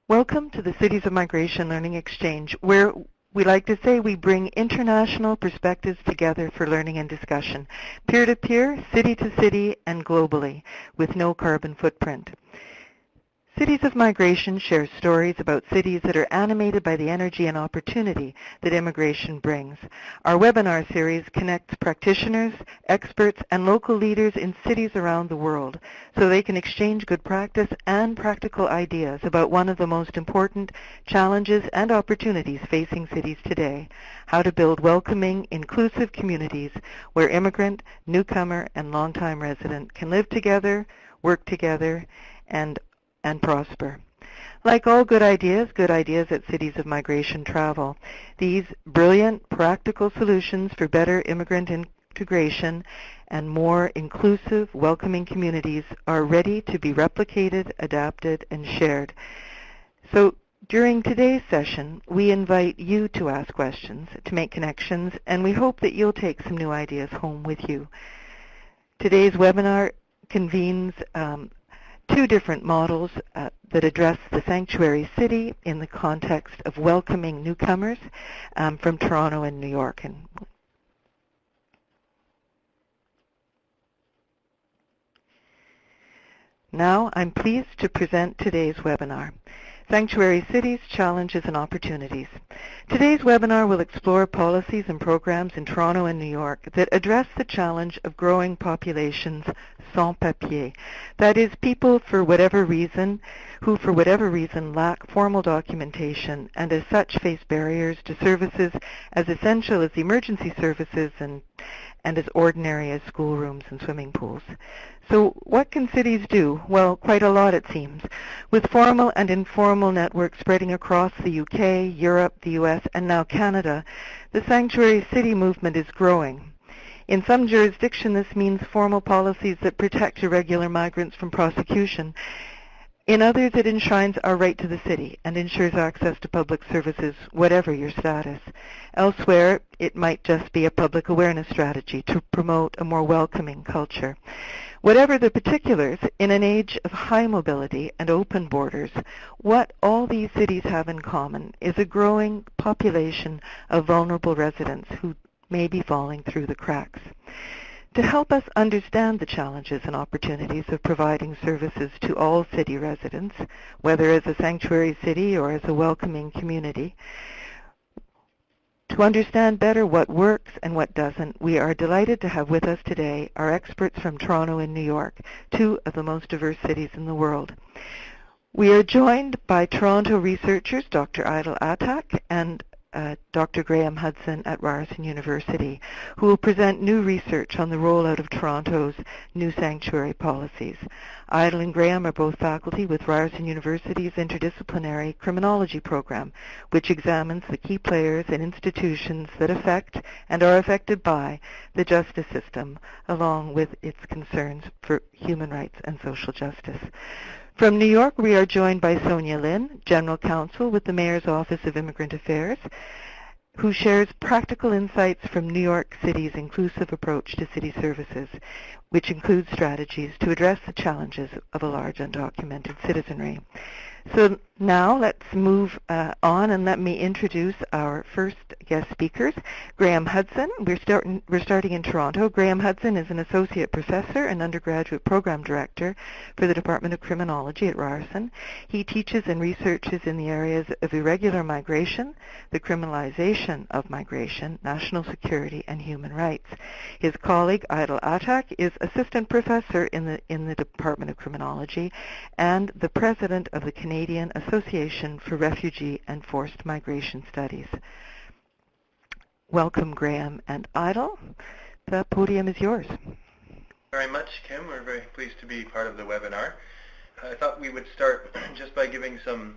Welcome to the Cities of Migration Learning Exchange, where we like to say we bring international perspectives together for learning and discussion, peer-to-peer, city-to-city, and globally, with no carbon footprint. Cities of Migration shares stories about cities that are animated by the energy and opportunity that immigration brings. Our webinar series connects practitioners, experts, and local leaders in cities around the world so they can exchange good practice and practical ideas about one of the most important challenges and opportunities facing cities today: how to build welcoming, inclusive communities where immigrant, newcomer, and longtime resident can live together, work together, and prosper. Like all good ideas at Cities of Migration travel. These brilliant, practical solutions for better immigrant integration and more inclusive, welcoming communities are ready to be replicated, adapted, and shared. So during today's session, we invite you to ask questions, to make connections, and we hope that you'll take some new ideas home with you. Today's webinar convenes two different models that address the sanctuary city in the context of welcoming newcomers from Toronto and New York. And now I'm pleased to present today's webinar, Sanctuary Cities, Challenges and Opportunities. Today's webinar will explore policies and programs in Toronto and New York that address the challenge of growing populations sans papier. That is, people who for whatever reason lack formal documentation and as such face barriers to services as essential as emergency services and as ordinary as schoolrooms and swimming pools. So what can cities do? Well, quite a lot, it seems. With formal and informal networks spreading across the UK, Europe, the US, and now Canada, the sanctuary city movement is growing. In some jurisdictions, this means formal policies that protect irregular migrants from prosecution. In others, it enshrines our right to the city and ensures access to public services, whatever your status. Elsewhere, it might just be a public awareness strategy to promote a more welcoming culture. Whatever the particulars, in an age of high mobility and open borders, what all these cities have in common is a growing population of vulnerable residents who may be falling through the cracks. To help us understand the challenges and opportunities of providing services to all city residents, whether as a sanctuary city or as a welcoming community, to understand better what works and what doesn't, we are delighted to have with us today our experts from Toronto and New York, two of the most diverse cities in the world. We are joined by Toronto researchers Dr. Idil Atak and Dr. Graham Hudson at Ryerson University, who will present new research on the rollout of Toronto's new sanctuary policies. Idil and Graham are both faculty with Ryerson University's interdisciplinary criminology program, which examines the key players and institutions that affect and are affected by the justice system, along with its concerns for human rights and social justice. From New York, we are joined by Sonia Lynn, General Counsel with the Mayor's Office of Immigrant Affairs, who shares practical insights from New York City's inclusive approach to city services, which includes strategies to address the challenges of a large undocumented citizenry. So now let's move on, and let me introduce our first guest speakers. Graham Hudson. We're starting in Toronto. Graham Hudson is an associate professor and undergraduate program director for the Department of Criminology at Ryerson. He teaches and researches in the areas of irregular migration, the criminalization of migration, national security, and human rights. His colleague Idil Atak is assistant professor in the Department of Criminology and the president of the Canadian Association for Refugee and Forced Migration Studies. Welcome, Graham and Idil. The podium is yours. Very much, Kim. We're very pleased to be part of the webinar. I thought we would start just by giving some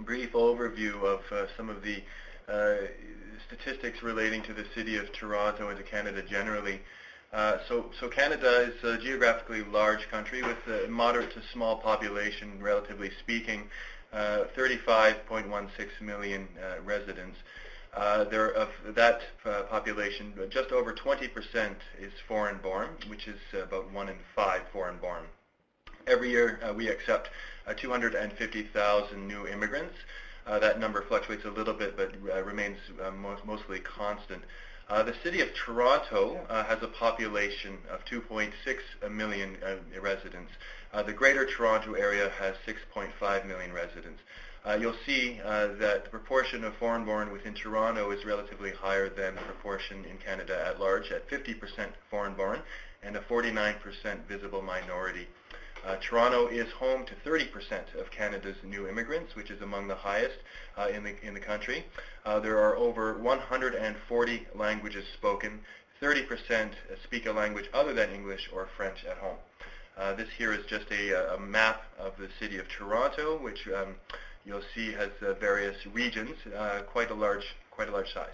brief overview of some of the statistics relating to the City of Toronto and to Canada generally. So Canada is a geographically large country with a moderate to small population, relatively speaking, 35.16 million residents. Of that population, just over 20% is foreign-born, which is about 1 in 5 foreign-born Every year we accept 250,000 new immigrants. That number fluctuates a little bit but remains mostly constant. The City of Toronto has a population of 2.6 million residents. The Greater Toronto Area has 6.5 million residents. You'll see that the proportion of foreign-born within Toronto is relatively higher than the proportion in Canada at large, at 50% foreign-born and a 49% visible minority. Toronto is home to 30% of Canada's new immigrants, which is among the highest in the country. There are over 140 languages spoken. 30% speak a language other than English or French at home. This here is just a map of the City of Toronto, which you'll see has various regions, quite a large size.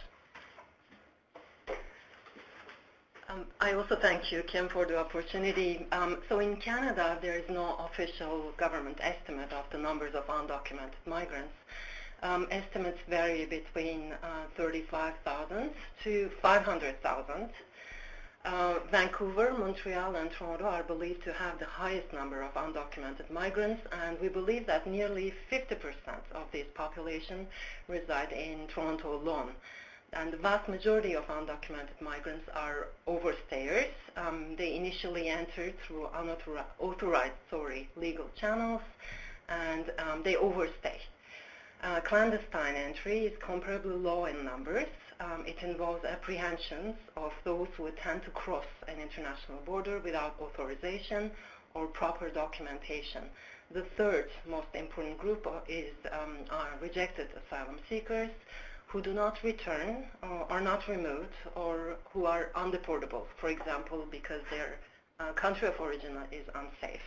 I also thank you, Kim, for the opportunity. So in Canada, there is no official government estimate of the numbers of undocumented migrants. Estimates vary between 35,000 to 500,000. Vancouver, Montreal, and Toronto are believed to have the highest number of undocumented migrants, and we believe that nearly 50% of this population reside in Toronto alone. And the vast majority of undocumented migrants are overstayers. They initially entered through unauthorized legal channels, and they overstay. Clandestine entry is comparably low in numbers. It involves apprehensions of those who attempt to cross an international border without authorization or proper documentation. The third most important group are rejected asylum seekers who do not return, are not removed, or who are undeportable, for example, because their country of origin is unsafe.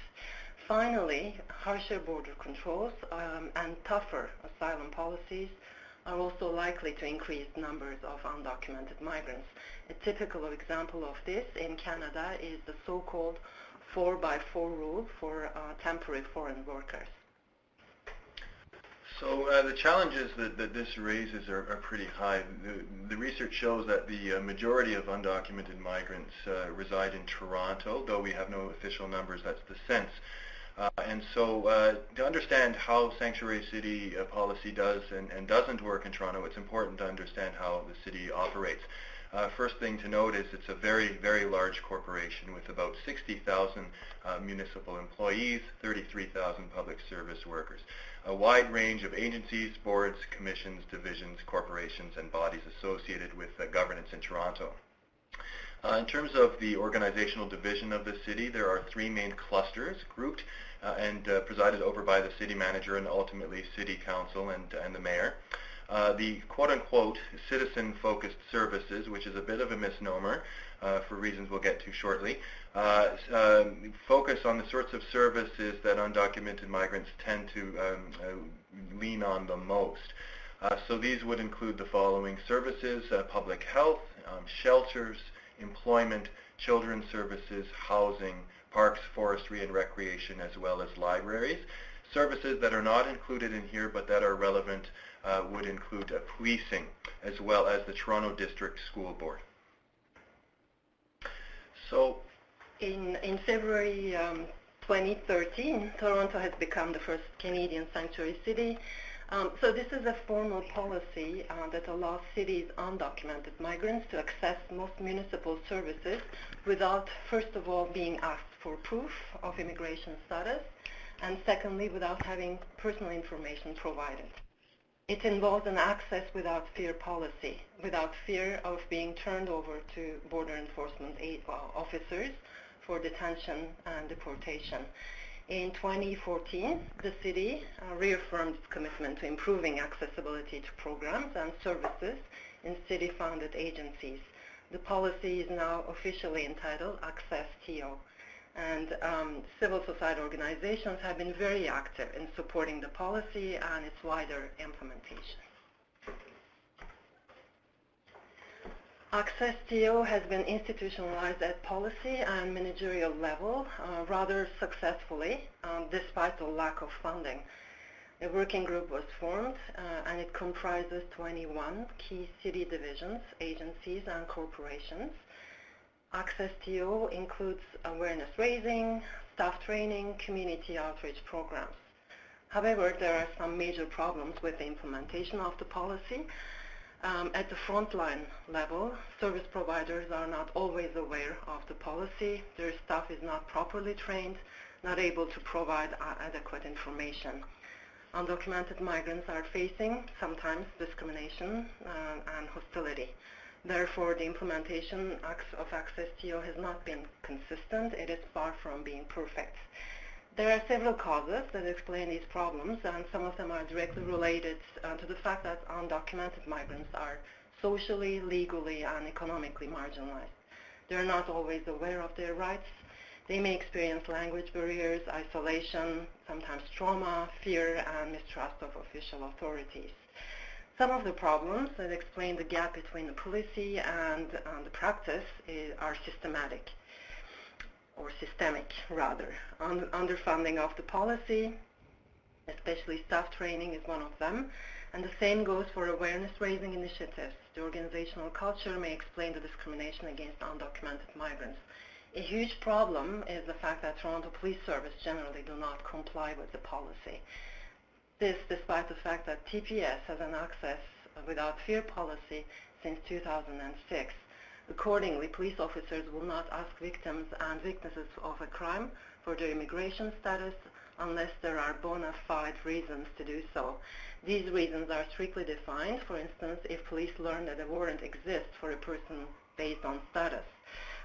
Finally, harsher border controls and tougher asylum policies are also likely to increase numbers of undocumented migrants. A typical example of this in Canada is the so-called 4x4 rule for temporary foreign workers. So the challenges that this raises are pretty high. The research shows that the majority of undocumented migrants reside in Toronto, though we have no official numbers, that's the sense. And so to understand how sanctuary city policy does and doesn't work in Toronto, it's important to understand how the city operates. First thing to note is it's a very, very large corporation with about 60,000 municipal employees, 33,000 public service workers. A wide range of agencies, boards, commissions, divisions, corporations, and bodies associated with governance in Toronto. In terms of the organizational division of the city, there are three main clusters grouped and presided over by the city manager and ultimately city council and the mayor. The quote-unquote citizen-focused services, which is a bit of a misnomer for reasons we'll get to shortly, focus on the sorts of services that undocumented migrants tend to lean on the most. So these would include the following services: public health, shelters, employment, children's services, housing, parks, forestry, and recreation, as well as libraries. Services that are not included in here but that are relevant would include policing, as well as the Toronto District School Board. So, in February 2013, Toronto has become the first Canadian sanctuary city. So this is a formal policy that allows cities' undocumented migrants to access most municipal services without, first of all, being asked for proof of immigration status, and secondly, without having personal information provided. It involves an access without fear policy, without fear of being turned over to border enforcement officers for detention and deportation. In 2014, the city reaffirmed its commitment to improving accessibility to programs and services in city-funded agencies. The policy is now officially entitled Access TO, and civil society organizations have been very active in supporting the policy and its wider implementation. Access TO has been institutionalized at policy and managerial level rather successfully, despite the lack of funding. A working group was formed and it comprises 21 key city divisions, agencies, and corporations. Access TO includes awareness raising, staff training, community outreach programs. However, there are some major problems with the implementation of the policy. At the frontline level, service providers are not always aware of the policy. Their staff is not properly trained, not able to provide adequate information. Undocumented migrants are facing sometimes discrimination and hostility. Therefore, the implementation of Access TO has not been consistent. It is far from being perfect. There are several causes that explain these problems, and some of them are directly related to the fact that undocumented migrants are socially, legally, and economically marginalized. They are not always aware of their rights. They may experience language barriers, isolation, sometimes trauma, fear, and mistrust of official authorities. Some of the problems that explain the gap between the policy and the practice are systemic. Underfunding of the policy, especially staff training, is one of them, and the same goes for awareness-raising initiatives. The organizational culture may explain the discrimination against undocumented migrants. A huge problem is the fact that Toronto Police Service generally do not comply with the policy. This despite the fact that TPS has an access without fear policy since 2006. Accordingly, police officers will not ask victims and witnesses of a crime for their immigration status unless there are bona fide reasons to do so. These reasons are strictly defined. For instance, if police learn that a warrant exists for a person based on status.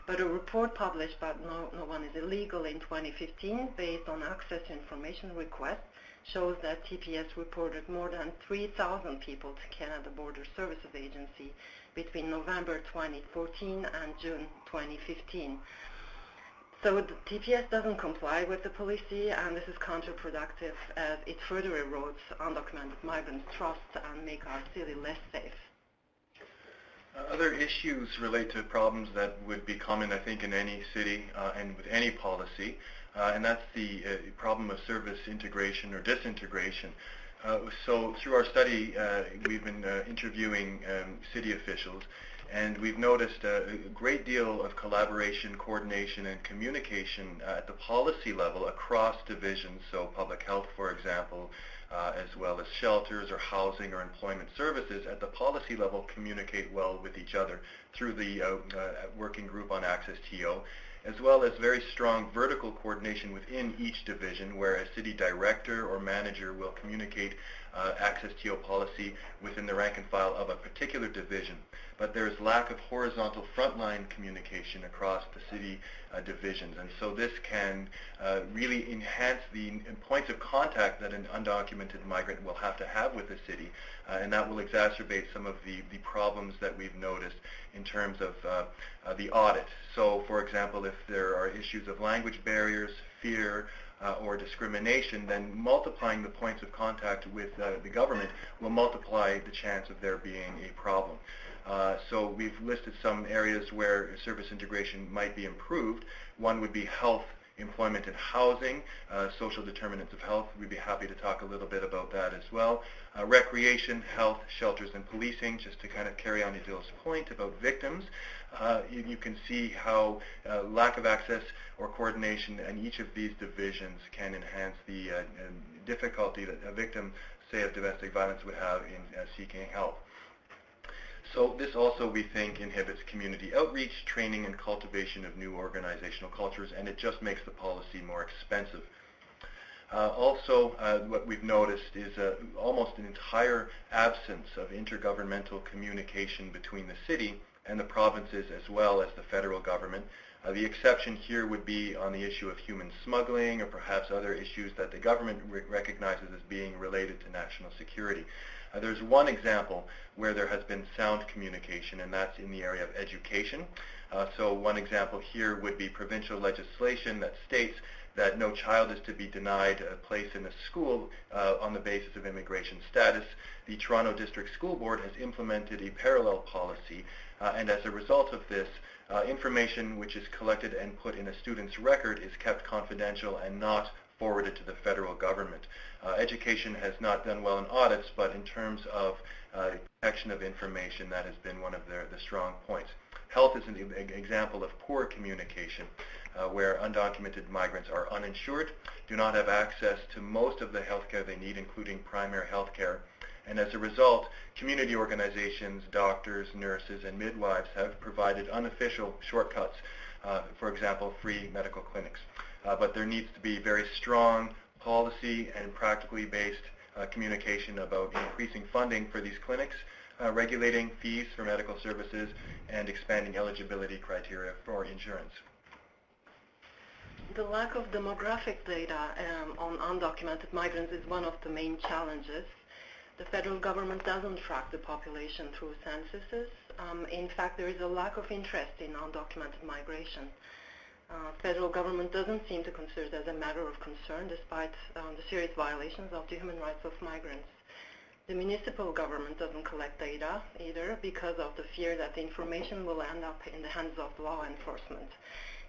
But a report published by No One is Illegal in 2015 based on access to information requests shows that TPS reported more than 3,000 people to Canada Border Services Agency between November 2014 and June 2015. So the TPS doesn't comply with the policy, and this is counterproductive as it further erodes undocumented migrants' trust and make our city less safe. Other issues relate to problems that would be common, I think, in any city and with any policy, and that's the problem of service integration or disintegration. So through our study, we've been interviewing city officials, and we've noticed a great deal of collaboration, coordination, and communication at the policy level across divisions, so public health, for example, as well as shelters or housing or employment services at the policy level communicate well with each other through the working group on Access TO, as well as very strong vertical coordination within each division where a city director or manager will communicate Access TO policy within the rank and file of a particular division. But there's lack of horizontal frontline communication across the city divisions, and so this can really enhance the points of contact that an undocumented migrant will have to have with the city, and that will exacerbate some of the problems that we've noticed in terms of the audit. So, for example, if there are issues of language barriers, fear, or discrimination, then multiplying the points of contact with the government will multiply the chance of there being a problem. So we've listed some areas where service integration might be improved. One would be health, employment, and housing, social determinants of health. We'd be happy to talk a little bit about that as well. Recreation, health, shelters, and policing, just to kind of carry on Idil's point about victims. You can see how lack of access or coordination in each of these divisions can enhance the difficulty that a victim, say, of domestic violence would have in seeking help. So this also, we think, inhibits community outreach, training, and cultivation of new organizational cultures, and it just makes the policy more expensive. Also, what we've noticed is almost an entire absence of intergovernmental communication between the city and the provinces as well as the federal government. The exception here would be on the issue of human smuggling or perhaps other issues that the government recognizes as being related to national security. There's one example where there has been sound communication, and that's in the area of education. So one example here would be provincial legislation that states that no child is to be denied a place in a school on the basis of immigration status. The Toronto District School Board has implemented a parallel policy, and as a result of this, information which is collected and put in a student's record is kept confidential and not forwarded to the federal government. Education has not done well in audits, but in terms of protection of information, that has been one of the strong points. Health is an example of poor communication, where undocumented migrants are uninsured, do not have access to most of the health care they need, including primary health care. And as a result, community organizations, doctors, nurses, and midwives have provided unofficial shortcuts, for example, free medical clinics. But there needs to be very strong policy and practically based communication about increasing funding for these clinics, regulating fees for medical services, and expanding eligibility criteria for insurance. The lack of demographic data on undocumented migrants is one of the main challenges. The federal government doesn't track the population through censuses. In fact, there is a lack of interest in undocumented migration. Federal government doesn't seem to consider it as a matter of concern despite the serious violations of the human rights of migrants. The municipal government doesn't collect data either because of the fear that the information will end up in the hands of law enforcement.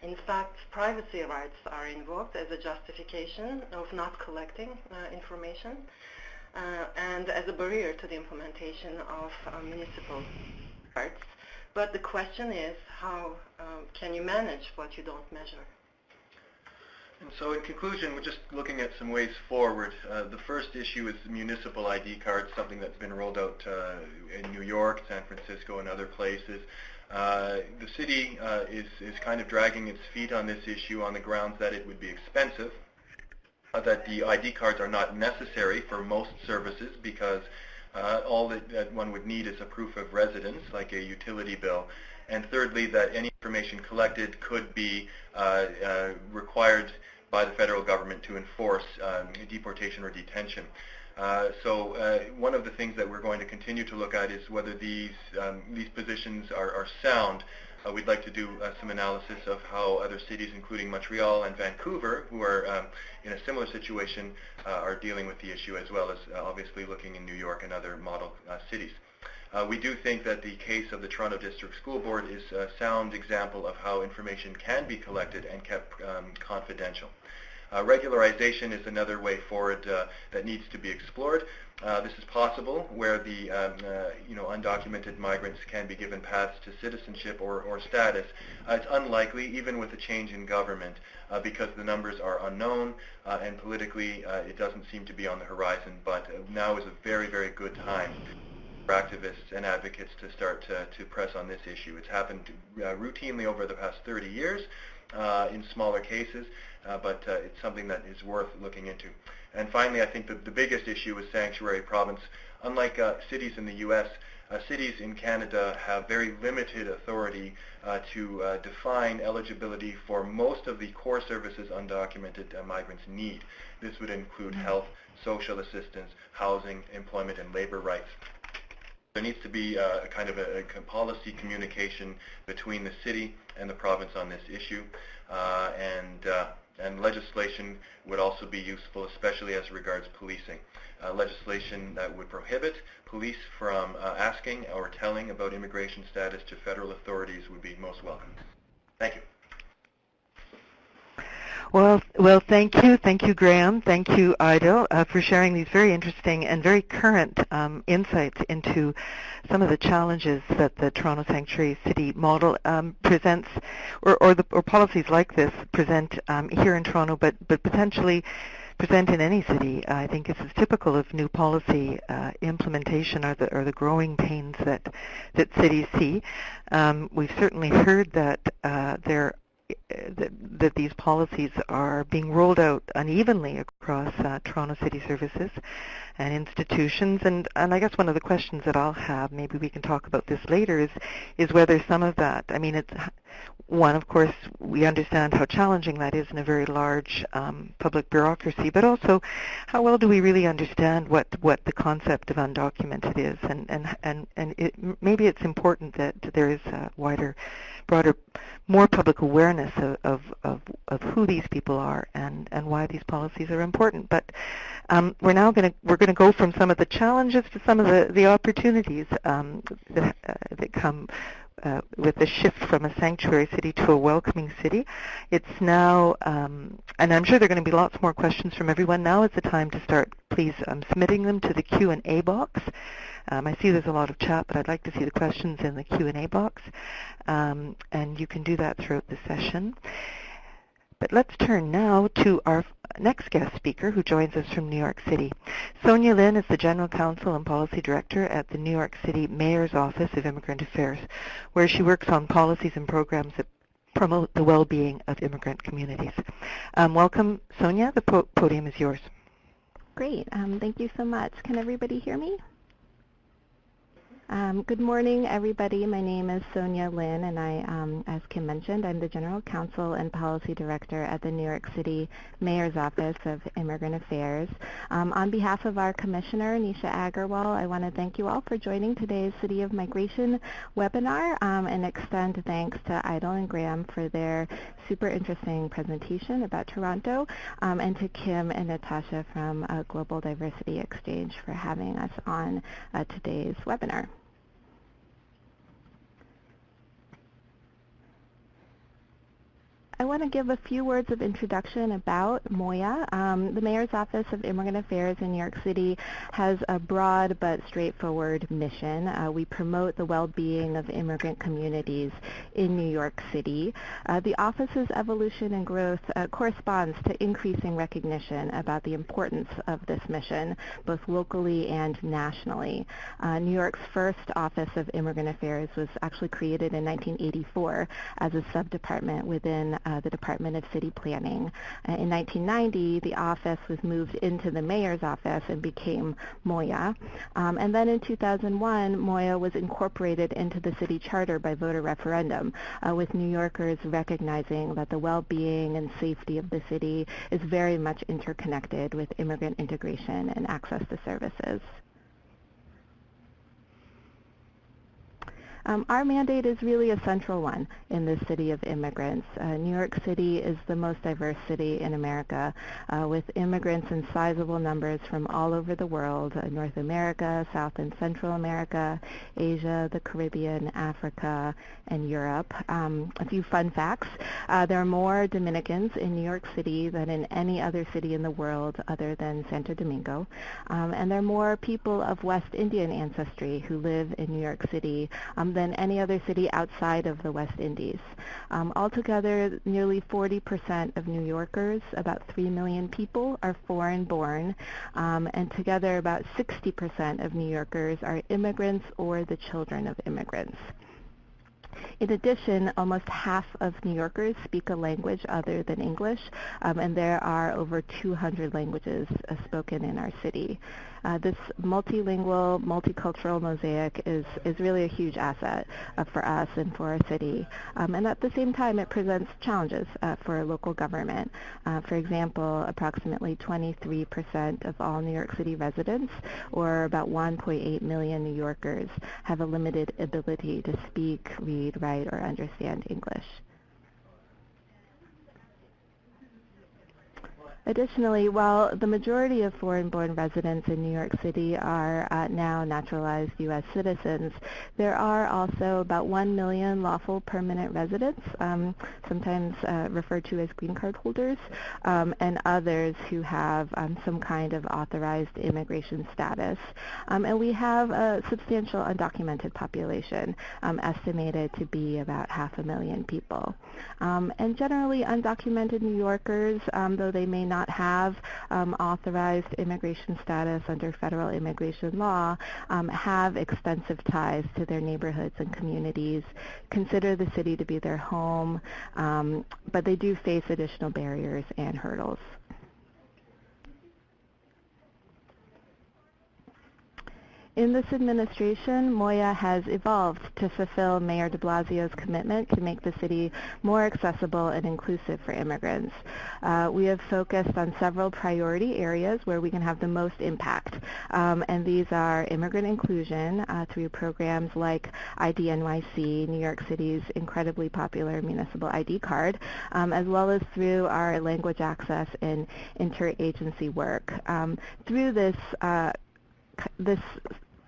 In fact, privacy rights are invoked as a justification of not collecting information and as a barrier to the implementation of municipal rights. But the question is, how can you manage what you don't measure? And so in conclusion, we're just looking at some ways forward. The first issue is municipal ID cards, something that's been rolled out in New York, San Francisco, and other places. The city is kind of dragging its feet on this issue on the grounds that it would be expensive, that the ID cards are not necessary for most services because all that one would need is a proof of residence, like a utility bill. And thirdly, that any information collected could be required by the federal government to enforce deportation or detention. So one of the things that we're going to continue to look at is whether these positions are sound. We'd like to do some analysis of how other cities, including Montreal and Vancouver, who are in a similar situation, are dealing with the issue, as well as obviously looking in New York and other model cities. We do think that the case of the Toronto District School Board is a sound example of how information can be collected and kept confidential. Regularization is another way forward that needs to be explored. This is possible where the undocumented migrants can be given paths to citizenship or status. It's unlikely, even with a change in government, because the numbers are unknown and politically it doesn't seem to be on the horizon. But now is a very, very good time for activists and advocates to start to press on this issue. It's happened routinely over the past 30 years in smaller cases, but it's something that is worth looking into. And finally, I think the biggest issue is sanctuary province. Unlike cities in the U.S., cities in Canada have very limited authority to define eligibility for most of the core services undocumented migrants need. This would include health, social assistance, housing, employment, and labor rights. There needs to be a kind of a policy communication between the city and the province on this issue, and legislation would also be useful, especially as regards policing. Legislation that would prohibit police from asking or telling about immigration status to federal authorities would be most welcome. Thank you. Well, thank you, Graham. Thank you, Idil, for sharing these very interesting and very current insights into some of the challenges that the Toronto Sanctuary City model presents, or policies like this present here in Toronto, but potentially present in any city. I think this is typical of new policy implementation, or the growing pains that cities see. We've certainly heard that that these policies are being rolled out unevenly across Toronto City Services and institutions. And I guess one of the questions that I'll have, maybe we can talk about this later, is whether some of that, I mean, it's one, of course, we understand how challenging that is in a very large public bureaucracy, but also how well do we really understand what the concept of undocumented is, and maybe it's important that there is a wider, broader, more public awareness of who these people are and why these policies are important. But we're going to go from some of the challenges to some of the opportunities that come with the shift from a sanctuary city to a welcoming city. It's now, and I'm sure there are going to be lots more questions from everyone. Now is the time to start, please, submitting them to the Q&A box. I see there's a lot of chat, but I'd like to see the questions in the Q&A box, and you can do that throughout the session. But let's turn now to our next guest speaker who joins us from New York City. Sonia Lynn is the General Counsel and Policy Director at the New York City Mayor's Office of Immigrant Affairs, where she works on policies and programs that promote the well-being of immigrant communities. Welcome, Sonia. The podium is yours. Great. Thank you so much. Can everybody hear me? Good morning, everybody. My name is Sonia Lynn, and I, as Kim mentioned, I'm the General Counsel and Policy Director at the New York City Mayor's Office of Immigrant Affairs. On behalf of our Commissioner, Nisha Agarwal, I want to thank you all for joining today's City of Migration webinar and extend thanks to Idil and Graham for their super interesting presentation about Toronto, and to Kim and Natasha from Global Diversity Exchange for having us on today's webinar. I want to give a few words of introduction about MOIA. The Mayor's Office of Immigrant Affairs in New York City has a broad but straightforward mission. We promote the well-being of immigrant communities in New York City. The office's evolution and growth corresponds to increasing recognition about the importance of this mission, both locally and nationally. New York's first Office of Immigrant Affairs was actually created in 1984 as a subdepartment within the Department of City Planning. In 1990, the office was moved into the Mayor's Office and became MOIA. And then in 2001, MOIA was incorporated into the city charter by voter referendum, with New Yorkers recognizing that the well-being and safety of the city is very much interconnected with immigrant integration and access to services. Our mandate is really a central one in the City of Immigrants. New York City is the most diverse city in America, with immigrants in sizable numbers from all over the world, North America, South and Central America, Asia, the Caribbean, Africa, and Europe. A few fun facts. There are more Dominicans in New York City than in any other city in the world other than Santo Domingo. And there are more people of West Indian ancestry who live in New York City than any other city outside of the West Indies. Altogether, nearly 40% of New Yorkers, about 3 million people, are foreign-born, and together about 60% of New Yorkers are immigrants or the children of immigrants. In addition, almost half of New Yorkers speak a language other than English, and there are over 200 languages spoken in our city. This multilingual, multicultural mosaic is really a huge asset for us and for our city. And at the same time, it presents challenges for local government. For example, approximately 23% of all New York City residents, or about 1.8 million New Yorkers, have a limited ability to speak, read, write, or understand English. Additionally, while the majority of foreign-born residents in New York City are now naturalized U.S. citizens, there are also about 1 million lawful permanent residents, sometimes referred to as green card holders, and others who have some kind of authorized immigration status. And we have a substantial undocumented population, estimated to be about 500,000 people. And generally, undocumented New Yorkers, though they may not have authorized immigration status under federal immigration law, have extensive ties to their neighborhoods and communities, consider the city to be their home, but they do face additional barriers and hurdles. In this administration, MOIA has evolved to fulfill Mayor de Blasio's commitment to make the city more accessible and inclusive for immigrants. We have focused on several priority areas where we can have the most impact, and these are immigrant inclusion through programs like ID NYC, New York City's incredibly popular municipal ID card, as well as through our language access and interagency work. Through this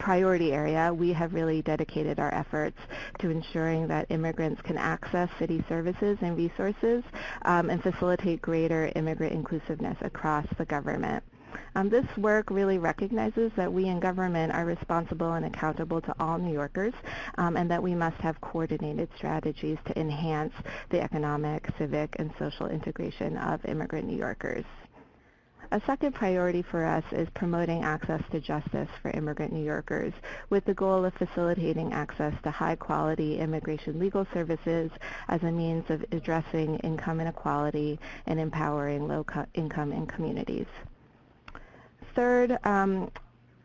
priority area, we have really dedicated our efforts to ensuring that immigrants can access city services and resources and facilitate greater immigrant inclusiveness across the government. This work really recognizes that we in government are responsible and accountable to all New Yorkers, and that we must have coordinated strategies to enhance the economic, civic, and social integration of immigrant New Yorkers. A second priority for us is promoting access to justice for immigrant New Yorkers, with the goal of facilitating access to high-quality immigration legal services as a means of addressing income inequality and empowering low-income communities. Third,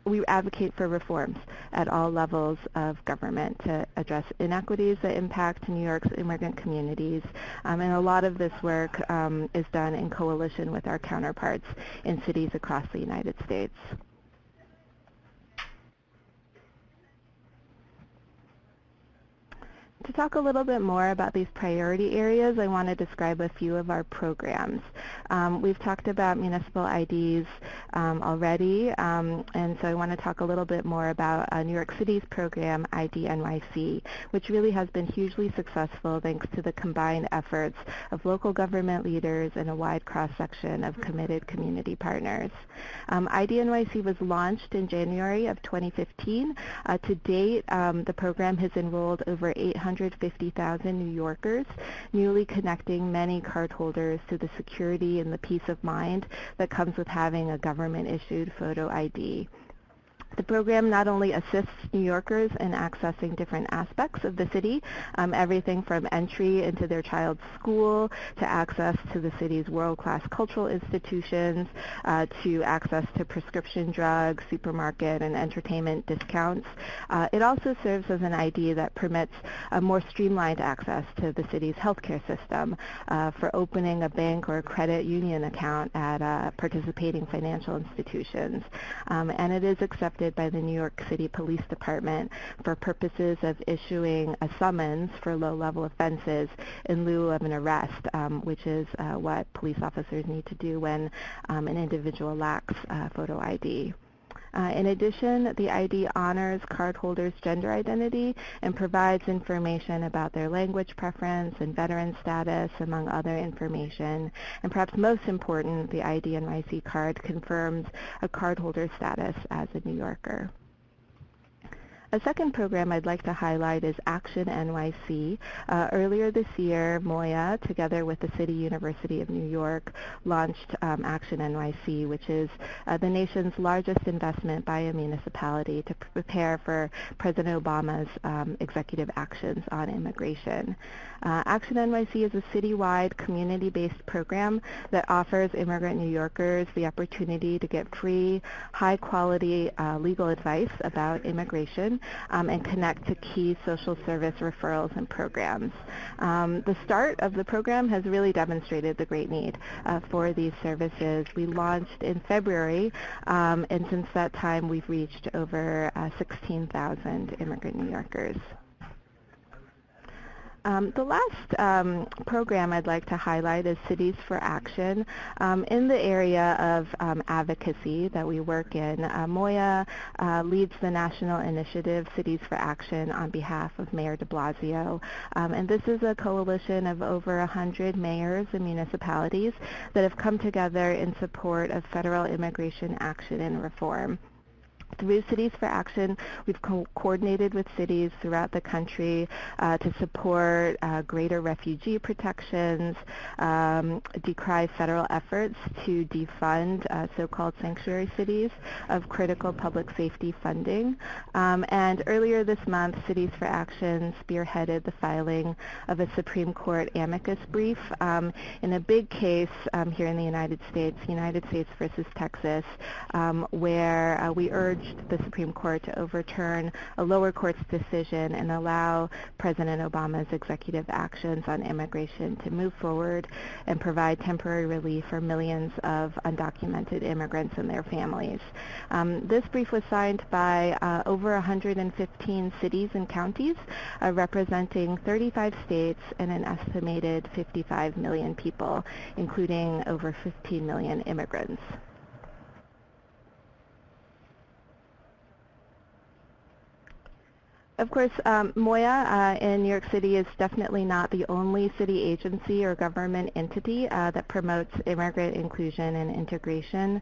we advocate for reforms at all levels of government to address inequities that impact New York's immigrant communities, and a lot of this work is done in coalition with our counterparts in cities across the United States. To talk a little bit more about these priority areas, I want to describe a few of our programs. We've talked about municipal IDs already, and so I want to talk a little bit more about New York City's program, ID NYC, which really has been hugely successful thanks to the combined efforts of local government leaders and a wide cross-section of committed community partners. ID NYC was launched in January of 2015. To date, the program has enrolled over 850,000 New Yorkers, newly connecting many cardholders to the security and the peace of mind that comes with having a government-issued photo ID. The program not only assists New Yorkers in accessing different aspects of the city, everything from entry into their child's school to access to the city's world-class cultural institutions, to access to prescription drugs, supermarket, and entertainment discounts. It also serves as an ID that permits a more streamlined access to the city's healthcare system for opening a bank or a credit union account at participating financial institutions. And it is accepted by the New York City Police Department for purposes of issuing a summons for low-level offenses in lieu of an arrest, which is what police officers need to do when an individual lacks photo ID. In addition, the ID honors cardholders' gender identity and provides information about their language preference and veteran status, among other information. And perhaps most important, the ID NYC card confirms a cardholder status as a New Yorker. A second program I'd like to highlight is Action NYC. Earlier this year, Moya, together with the City University of New York, launched Action NYC, which is the nation's largest investment by a municipality to prepare for President Obama's executive actions on immigration. Action NYC is a citywide, community-based program that offers immigrant New Yorkers the opportunity to get free, high-quality legal advice about immigration and connect to key social service referrals and programs. The start of the program has really demonstrated the great need for these services. We launched in February, and since that time we've reached over 16,000 immigrant New Yorkers. The last program I'd like to highlight is Cities for Action. In the area of advocacy that we work in, Moya leads the national initiative Cities for Action on behalf of Mayor de Blasio. And this is a coalition of over 100 mayors and municipalities that have come together in support of federal immigration action and reform. Through Cities for Action, we've coordinated with cities throughout the country to support greater refugee protections, decry federal efforts to defund so-called sanctuary cities of critical public safety funding. And earlier this month, Cities for Action spearheaded the filing of a Supreme Court amicus brief in a big case here in the United States versus Texas, where we urged the Supreme Court to overturn a lower court's decision and allow President Obama's executive actions on immigration to move forward and provide temporary relief for millions of undocumented immigrants and their families. This brief was signed by over 115 cities and counties, representing 35 states and an estimated 55 million people, including over 15 million immigrants. Of course, MOIA in New York City is definitely not the only city agency or government entity that promotes immigrant inclusion and integration.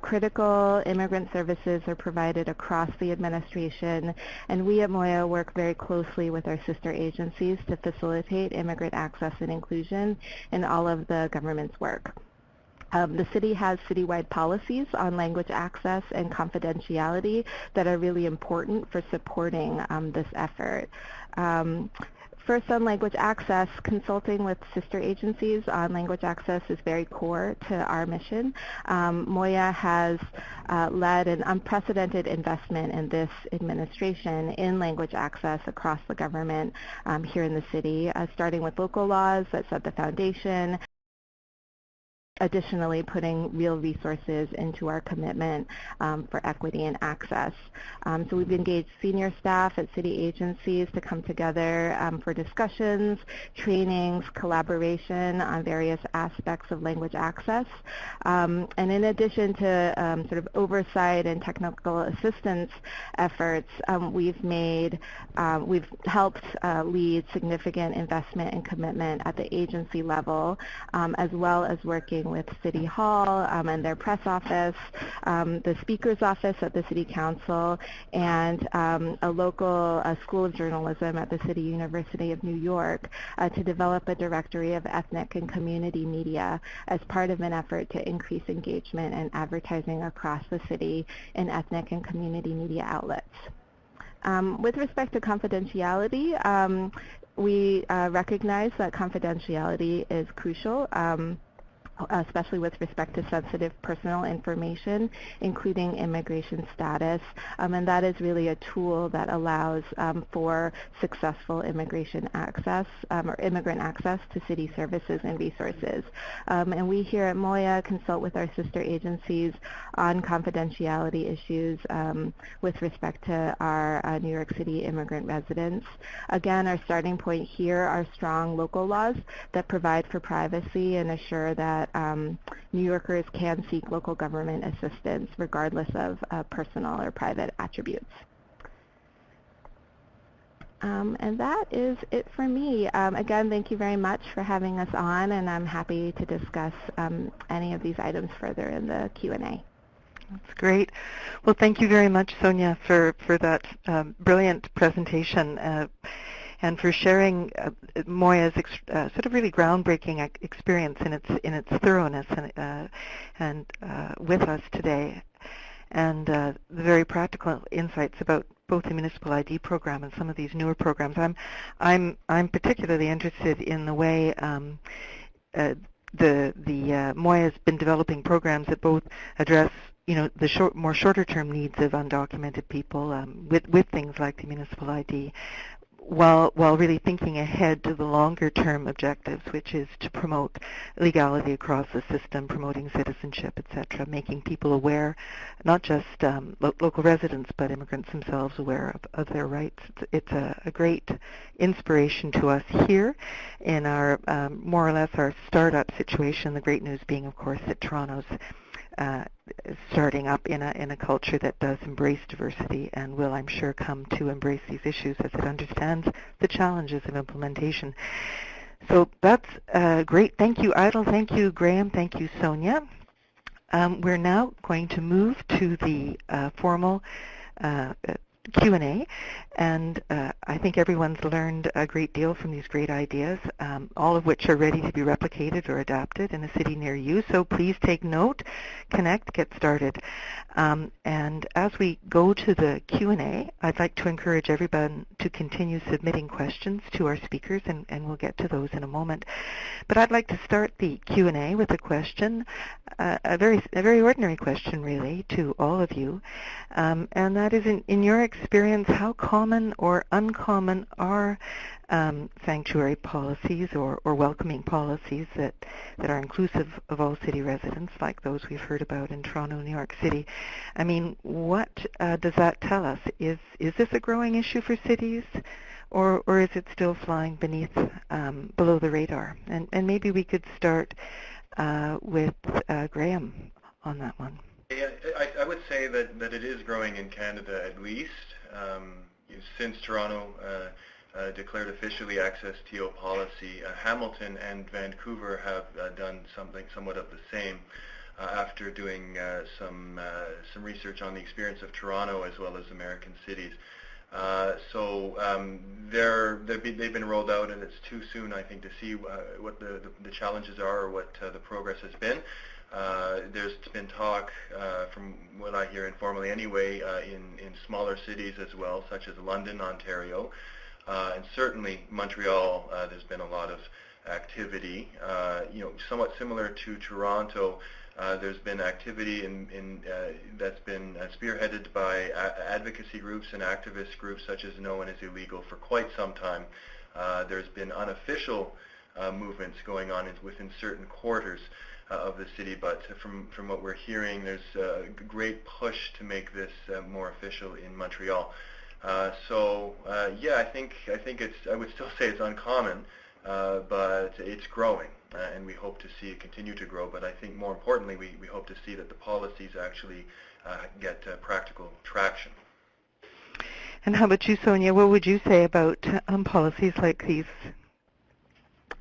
Critical immigrant services are provided across the administration, and we at MOIA work very closely with our sister agencies to facilitate immigrant access and inclusion in all of the government's work. The city has citywide policies on language access and confidentiality that are really important for supporting this effort. First, on language access, consulting with sister agencies on language access is very core to our mission. MOIA has led an unprecedented investment in this administration in language access across the government here in the city, starting with local laws that set the foundation, additionally putting real resources into our commitment for equity and access. So we've engaged senior staff at city agencies to come together for discussions, trainings, collaboration on various aspects of language access. And in addition to sort of oversight and technical assistance efforts, we've helped lead significant investment and commitment at the agency level, as well as working with City Hall and their press office, the Speaker's office at the City Council, and a local School of Journalism at the City University of New York to develop a directory of ethnic and community media as part of an effort to increase engagement and advertising across the city in ethnic and community media outlets. With respect to confidentiality, we recognize that confidentiality is crucial, especially with respect to sensitive personal information, including immigration status, and that is really a tool that allows for successful immigration access or immigrant access to city services and resources. And we here at MOIA consult with our sister agencies on confidentiality issues with respect to our New York City immigrant residents. Again, our starting point here are strong local laws that provide for privacy and assure that New Yorkers can seek local government assistance regardless of personal or private attributes. And that is it for me. Again, thank you very much for having us on, and I'm happy to discuss any of these items further in the Q&A. That's great. Well, thank you very much, Sonia, for that brilliant presentation. And for sharing MOIA's sort of really groundbreaking experience in its thoroughness and with us today, and the very practical insights about both the municipal ID program and some of these newer programs. I'm particularly interested in the way the MOIA has been developing programs that both address the more shorter-term needs of undocumented people with things like the municipal ID, while really thinking ahead to the longer-term objectives, which is to promote legality across the system, promoting citizenship, etc., making people aware, not just local residents, but immigrants themselves aware of their rights. It's a great inspiration to us here in our, more or less, our startup situation, the great news being, of course, that Toronto's starting up in a culture that does embrace diversity and will, I'm sure, come to embrace these issues as it understands the challenges of implementation. So that's great. Thank you, Idil. Thank you, Graham. Thank you, Sonia. We're now going to move to the formal Q&A, and I think everyone's learned a great deal from these great ideas, all of which are ready to be replicated or adapted in a city near you. So please take note, connect, get started. And as we go to the Q&A, I'd like to encourage everyone to continue submitting questions to our speakers, and we'll get to those in a moment. But I'd like to start the Q&A with a question, a very ordinary question, really, to all of you, and that is, in your experience, how common or uncommon are sanctuary policies or welcoming policies that are inclusive of all city residents, like those we've heard about in Toronto, New York City? I mean, what does that tell us? Is this a growing issue for cities, or is it still flying beneath, below the radar? And maybe we could start with Graham on that one. Yeah, I would say that it is growing in Canada at least. since Toronto declared officially access TO policy, Hamilton and Vancouver have done something somewhat of the same after doing some research on the experience of Toronto as well as American cities. They've been rolled out, and it's too soon, I think, to see what the challenges are or what the progress has been. There's been talk, from what I hear informally anyway, in smaller cities as well, such as London, Ontario, and certainly Montreal. There's been a lot of activity, somewhat similar to Toronto. There's been activity that's been spearheaded by advocacy groups and activist groups such as No One Is Illegal for quite some time. There's been unofficial movements going on within certain quarters of the city, but from what we're hearing, there's a great push to make this more official in Montreal. I think I would still say it's uncommon, but it's growing, and we hope to see it continue to grow. But I think more importantly, we hope to see that the policies actually get practical traction. And how about you, Sonia? What would you say about policies like these?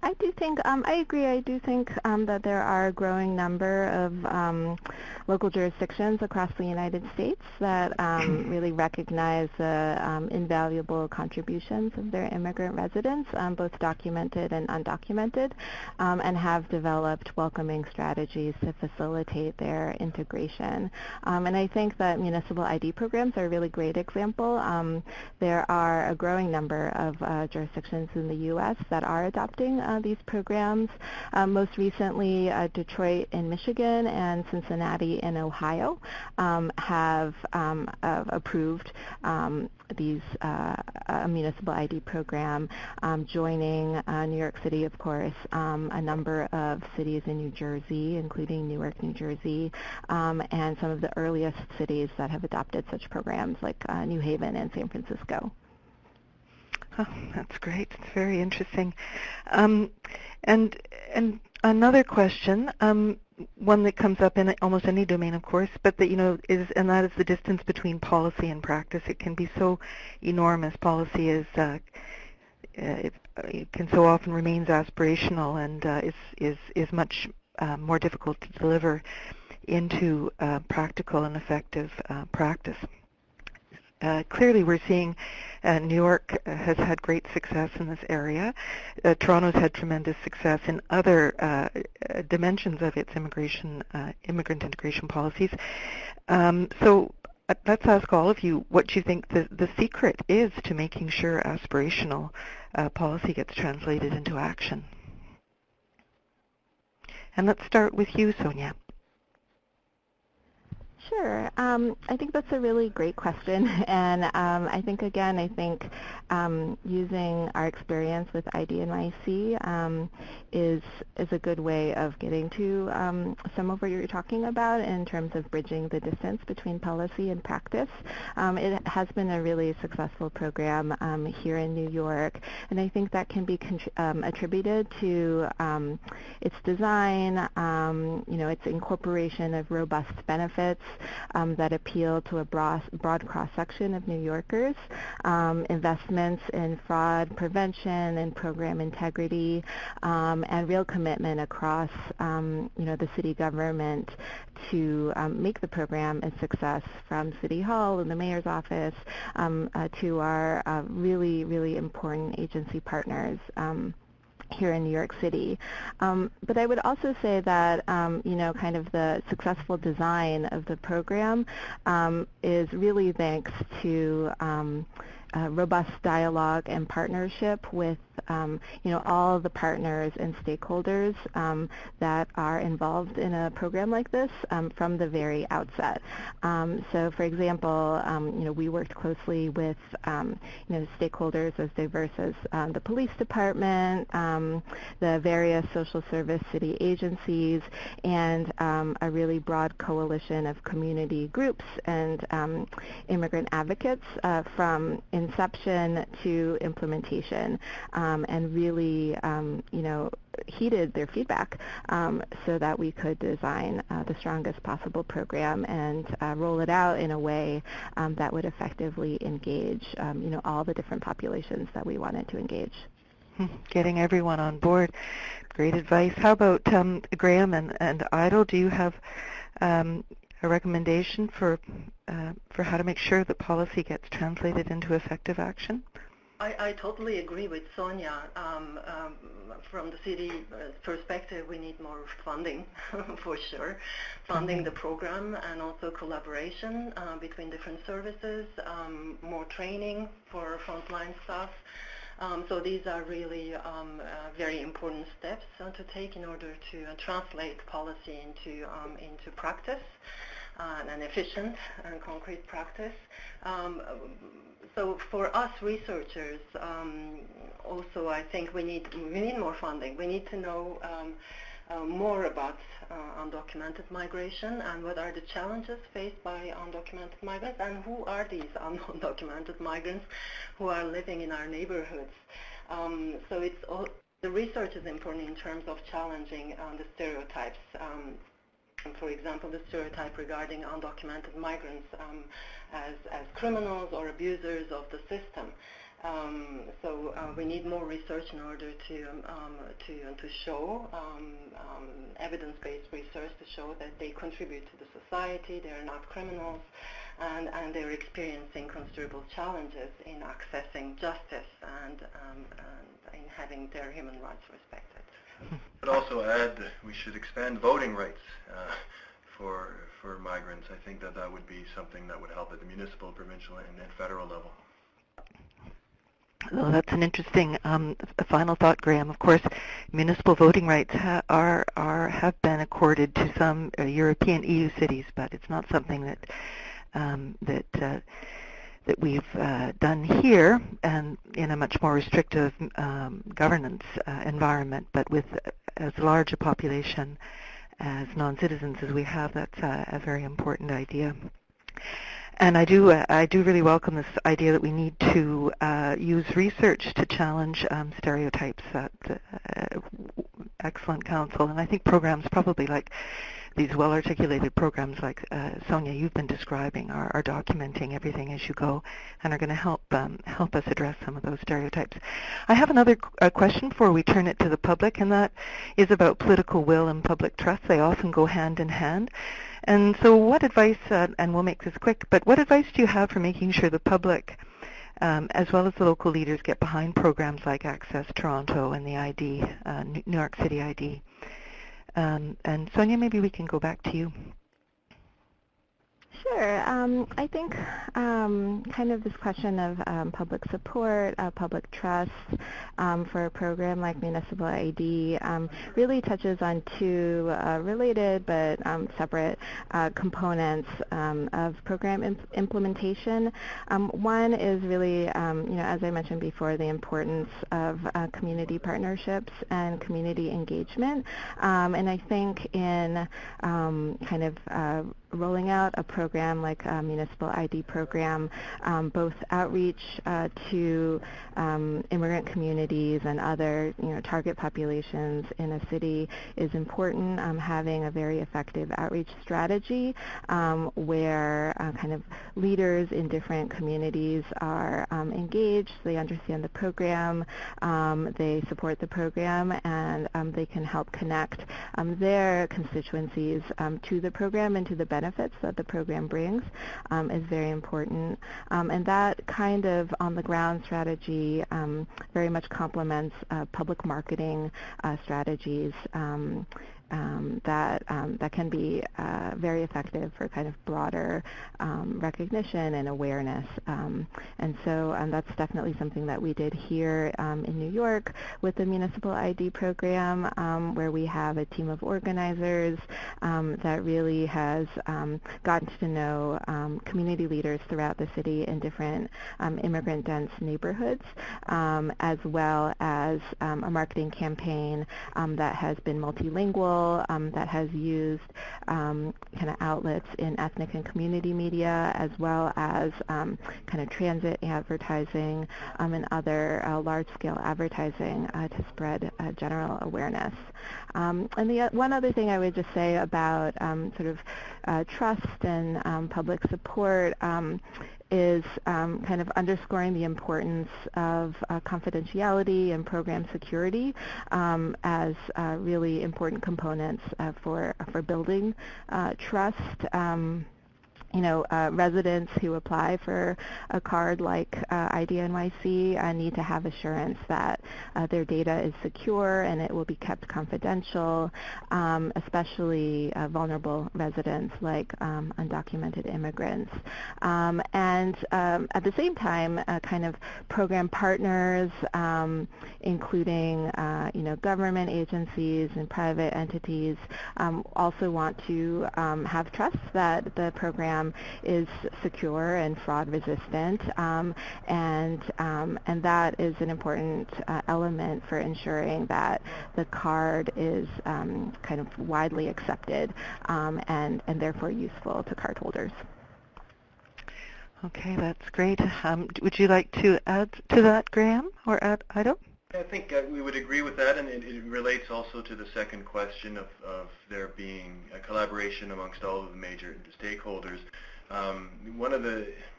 I do think, I agree, I do think that there are a growing number of local jurisdictions across the United States that really recognize the invaluable contributions of their immigrant residents, both documented and undocumented, and have developed welcoming strategies to facilitate their integration. And I think that municipal ID programs are a really great example. There are a growing number of jurisdictions in the U.S. that are adopting these programs. Most recently, Detroit in Michigan and Cincinnati in Ohio have approved these municipal ID program, joining New York City, of course, a number of cities in New Jersey, including Newark, New Jersey, and some of the earliest cities that have adopted such programs like New Haven and San Francisco. Oh, that's great. It's very interesting. And another question, one that comes up in almost any domain, of course, but that that is the distance between policy and practice. It can be so enormous. Policy is it can so often remains aspirational and is much more difficult to deliver into practical and effective practice. Clearly, we're seeing New York has had great success in this area. Toronto's had tremendous success in other dimensions of its immigrant integration policies. So let's ask all of you what you think the secret is to making sure aspirational policy gets translated into action. And let's start with you, Sonia. Sure. I think that's a really great question, and I think using our experience with IDNYC is a good way of getting to some of what you're talking about in terms of bridging the distance between policy and practice. It has been a really successful program here in New York, and I think that can be attributed to its design, its incorporation of robust benefits that appeal to a broad cross-section of New Yorkers, investments in fraud prevention and program integrity, and real commitment across the city government to make the program a success, from City Hall and the Mayor's office to our really, really important agency partners here in New York City. But I would also say that, kind of the successful design of the program is really thanks to robust dialogue and partnership with all the partners and stakeholders that are involved in a program like this from the very outset. So, for example, we worked closely with stakeholders as diverse as the police department, the various social service city agencies, and a really broad coalition of community groups and immigrant advocates from inception to implementation. and really, heeded their feedback so that we could design the strongest possible program and roll it out in a way that would effectively engage, all the different populations that we wanted to engage. Getting everyone on board. Great advice. How about Graham and Idil? Do you have a recommendation for how to make sure that policy gets translated into effective action? I totally agree with Sonia. From the city perspective, we need more funding, for sure. Funding the program and also collaboration between different services, more training for frontline staff. So these are really very important steps to take in order to translate policy into practice, an efficient and concrete practice. So for us researchers, also I think we need more funding. We need to know more about undocumented migration and what are the challenges faced by undocumented migrants and who are these undocumented migrants who are living in our neighborhoods. So the research is important in terms of challenging the stereotypes. For example, the stereotype regarding undocumented migrants as criminals or abusers of the system. So we need more research in order to show evidence-based research to show that they contribute to the society, they are not criminals, and they're experiencing considerable challenges in accessing justice and in having their human rights respected. But also add that we should expand voting rights for migrants. I think that would be something that would help at the municipal, provincial, and federal level. Well, that's an interesting final thought, Graham. Of course, municipal voting rights have been accorded to some European EU cities, but it's not something that we've done here, and in a much more restrictive governance environment. But with as large a population as non-citizens as we have, that's a very important idea. And I do really welcome this idea that we need to use research to challenge stereotypes. Excellent, Counsel. And I think programs probably like these well-articulated programs like Sonia, you've been describing, are documenting everything as you go and are going to help us address some of those stereotypes. I have another question before we turn it to the public, and that is about political will and public trust. They often go hand in hand. And so what advice, and we'll make this quick, but what advice do you have for making sure the public, as well as the local leaders, get behind programs like Access Toronto and the ID, New York City ID? And Sonia, maybe we can go back to you. Sure. I think kind of this question of public support, public trust for a program like Municipal ID really touches on two related but separate components of program implementation. One is really, as I mentioned before, the importance of community partnerships and community engagement. And I think in kind of rolling out a program like a Municipal ID program, both outreach to immigrant communities and other target populations in a city is important. Having a very effective outreach strategy where kind of leaders in different communities are engaged, they understand the program, they support the program, and they can help connect their constituencies to the program and to the benefits that the program brings is very important. And that kind of on-the-ground strategy very much complements public marketing strategies that can be very effective for kind of broader recognition and awareness. And so that's definitely something that we did here in New York with the Municipal ID program, where we have a team of organizers that really has gotten to know community leaders throughout the city in different immigrant-dense neighborhoods, as well as a marketing campaign that has been multilingual Idil that has used kind of outlets in ethnic and community media, as well as kind of transit advertising and other large-scale advertising to spread general awareness. And the one other thing I would just say about sort of trust and public support is kind of underscoring the importance of confidentiality and program security as really important components for building trust. Residents who apply for a card like ID NYC need to have assurance that their data is secure and it will be kept confidential, especially vulnerable residents like undocumented immigrants. And at the same time, kind of program partners, including government agencies and private entities, also want to have trust that the program is secure and fraud resistant, and that is an important element for ensuring that the card is kind of widely accepted and therefore useful to cardholders. Okay, that's great. Would you like to add to that, Graham, or Idil? I think we would agree with that, and it relates also to the second question of there being a collaboration amongst all of the major stakeholders.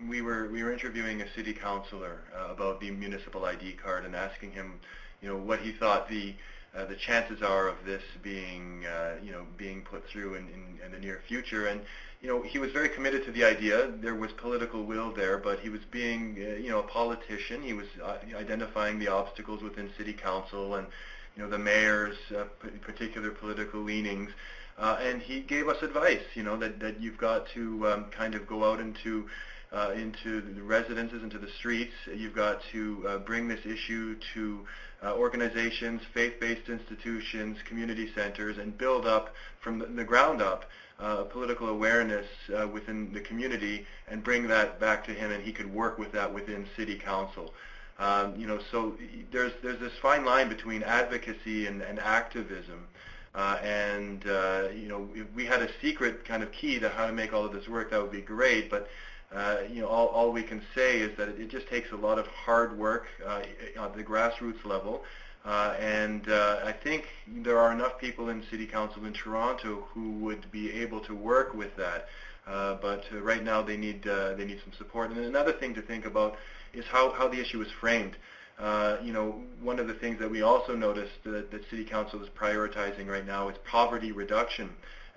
We were interviewing a city councilor about the municipal ID card and asking him, what he thought the chances are of this being put through in the near future. And he was very committed to the idea. There was political will there, but he was being a politician. He was identifying the obstacles within city council and the mayor's particular political leanings. And he gave us advice, that you've got to kind of go out into the residences, into the streets. You've got to bring this issue to organizations, faith-based institutions, community centers, and build up from the ground up political awareness within the community, and bring that back to him, and he could work with that within city council. So there's this fine line between advocacy and activism. If we had a secret kind of key to how to make all of this work, that would be great. But all we can say is that it just takes a lot of hard work at the grassroots level. I think there are enough people in City Council in Toronto who would be able to work with that. But right now they need some support. And another thing to think about is how the issue is framed. One of the things that we also noticed that City Council is prioritizing right now is poverty reduction.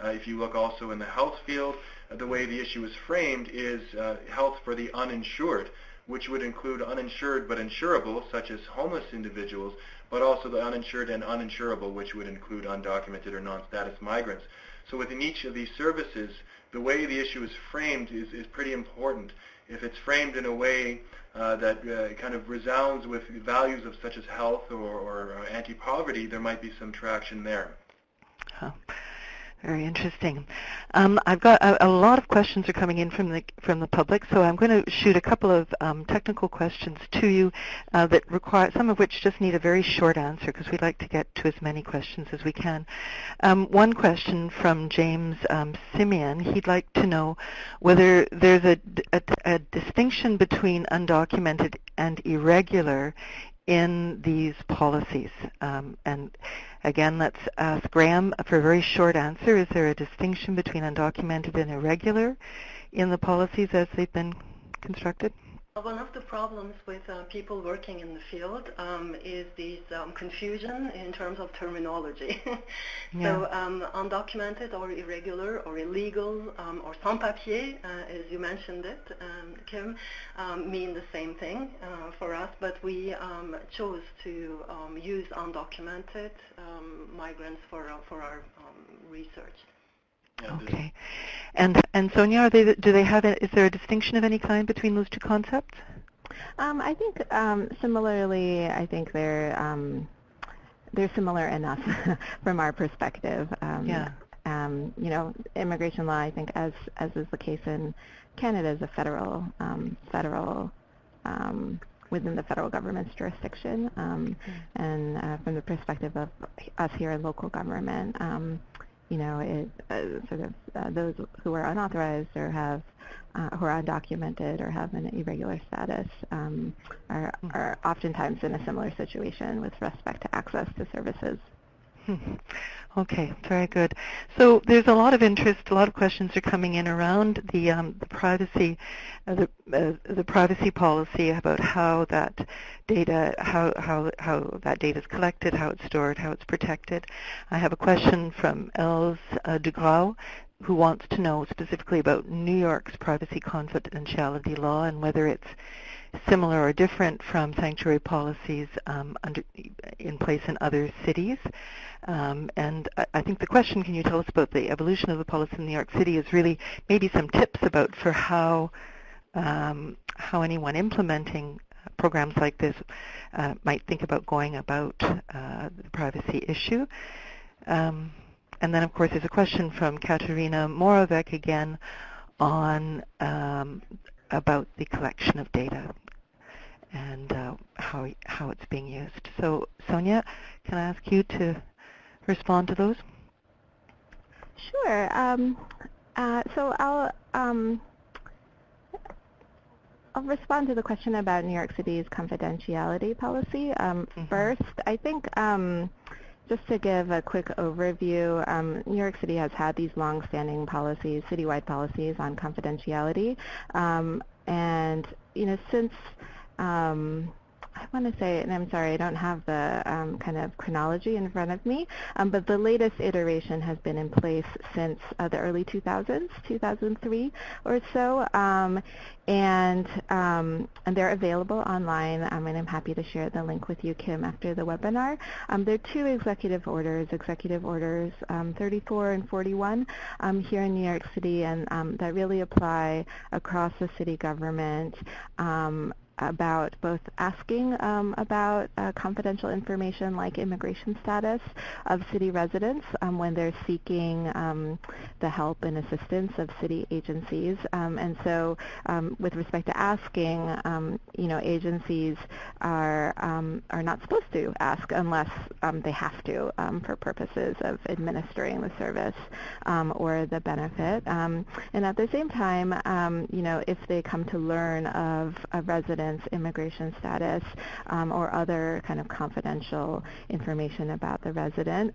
If you look also in the health field, the way the issue is framed is health for the uninsured, which would include uninsured but insurable, such as homeless individuals, but also the uninsured and uninsurable, which would include undocumented or non-status migrants. So within each of these services, the way the issue is framed is pretty important. If it's framed in a way that kind of resounds with values of such as health or anti-poverty, there might be some traction there. Oh, very interesting. I've got a lot of questions are coming in from the public, so I'm going to shoot a couple of technical questions to you that require, some of which just need a very short answer, because we'd like to get to as many questions as we can. One question from James Simeon. He'd like to know whether there's a distinction between undocumented and irregular in these policies. And again, let's ask Graham for a very short answer. Is there a distinction between undocumented and irregular in the policies as they've been constructed? One of the problems with people working in the field is this confusion in terms of terminology. So undocumented or irregular or illegal or sans-papier, as you mentioned it, Kim, mean the same thing for us, but we chose to use undocumented migrants for our research. Okay. And Sonia, is there a distinction of any kind between those two concepts? I think similarly, I think they're similar enough from our perspective. Immigration law, I think, as is the case in Canada, is a federal within the federal government's jurisdiction, and from the perspective of us here in local government, those who are unauthorized or have who are undocumented or have an irregular status are oftentimes in a similar situation with respect to access to services. Okay, very good. So there's a lot of interest, a lot of questions are coming in around the privacy, the privacy policy, about how that data, how that data is collected, how it's stored, how it's protected. I have a question from Els Dugrau, who wants to know specifically about New York's privacy confidentiality law and whether it's similar or different from sanctuary policies in place in other cities. And I think the question, can you tell us about the evolution of the policy in New York City, is really maybe some tips about for how anyone implementing programs like this might think about going about the privacy issue. And then, of course, there's a question from Katerina Moravec again on about the collection of data and how it's being used. So, Sonia, can I ask you to respond to those? Sure. So I'll respond to the question about New York City's confidentiality policy. First, I think just to give a quick overview, New York City has had these long-standing policies, citywide policies on confidentiality, and since I want to say, and I'm sorry, I don't have the kind of chronology in front of me, but the latest iteration has been in place since the early 2000s, 2003 or so, and they're available online, and I'm happy to share the link with you, Kim, after the webinar. There are two executive orders 34 and 41 here in New York City, and that really apply across the city government about both asking about confidential information like immigration status of city residents when they're seeking the help and assistance of city agencies. And so with respect to asking, agencies are not supposed to ask unless they have to for purposes of administering the service or the benefit. And at the same time, if they come to learn of a resident's immigration status or other kind of confidential information about the resident,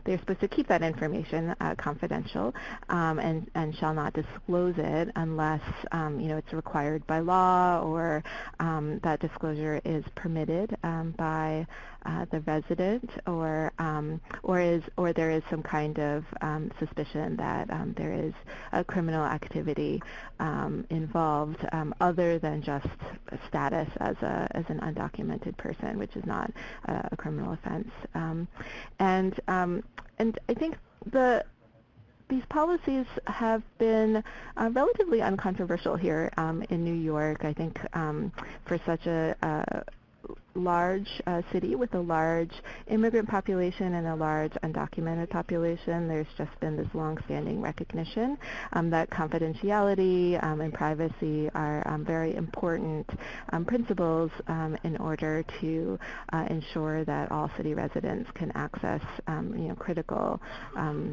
they're supposed to keep that information confidential and shall not disclose it unless it's required by law or that disclosure is permitted by the resident, or there is some kind of suspicion that there is a criminal activity involved other than just status as an undocumented person, which is not a criminal offense. And I think these policies have been relatively uncontroversial here in New York. I think for such a large city with a large immigrant population and a large undocumented population, there's just been this long-standing recognition that confidentiality and privacy are very important principles in order to ensure that all city residents can access critical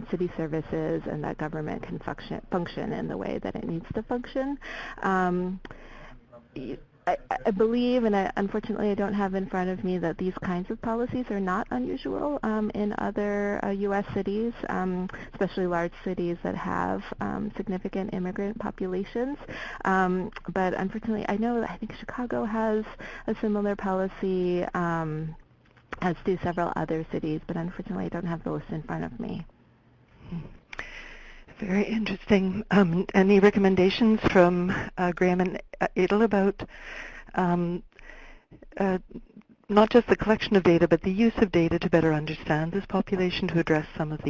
city services and that government can function in the way that it needs to function. I believe, and unfortunately I don't have in front of me, that these kinds of policies are not unusual in other U.S. cities, especially large cities that have significant immigrant populations. But unfortunately, I think Chicago has a similar policy, as do several other cities, but unfortunately I don't have the list in front of me. Very interesting. Any recommendations from Graham and Idil about not just the collection of data, but the use of data to better understand this population, to address some of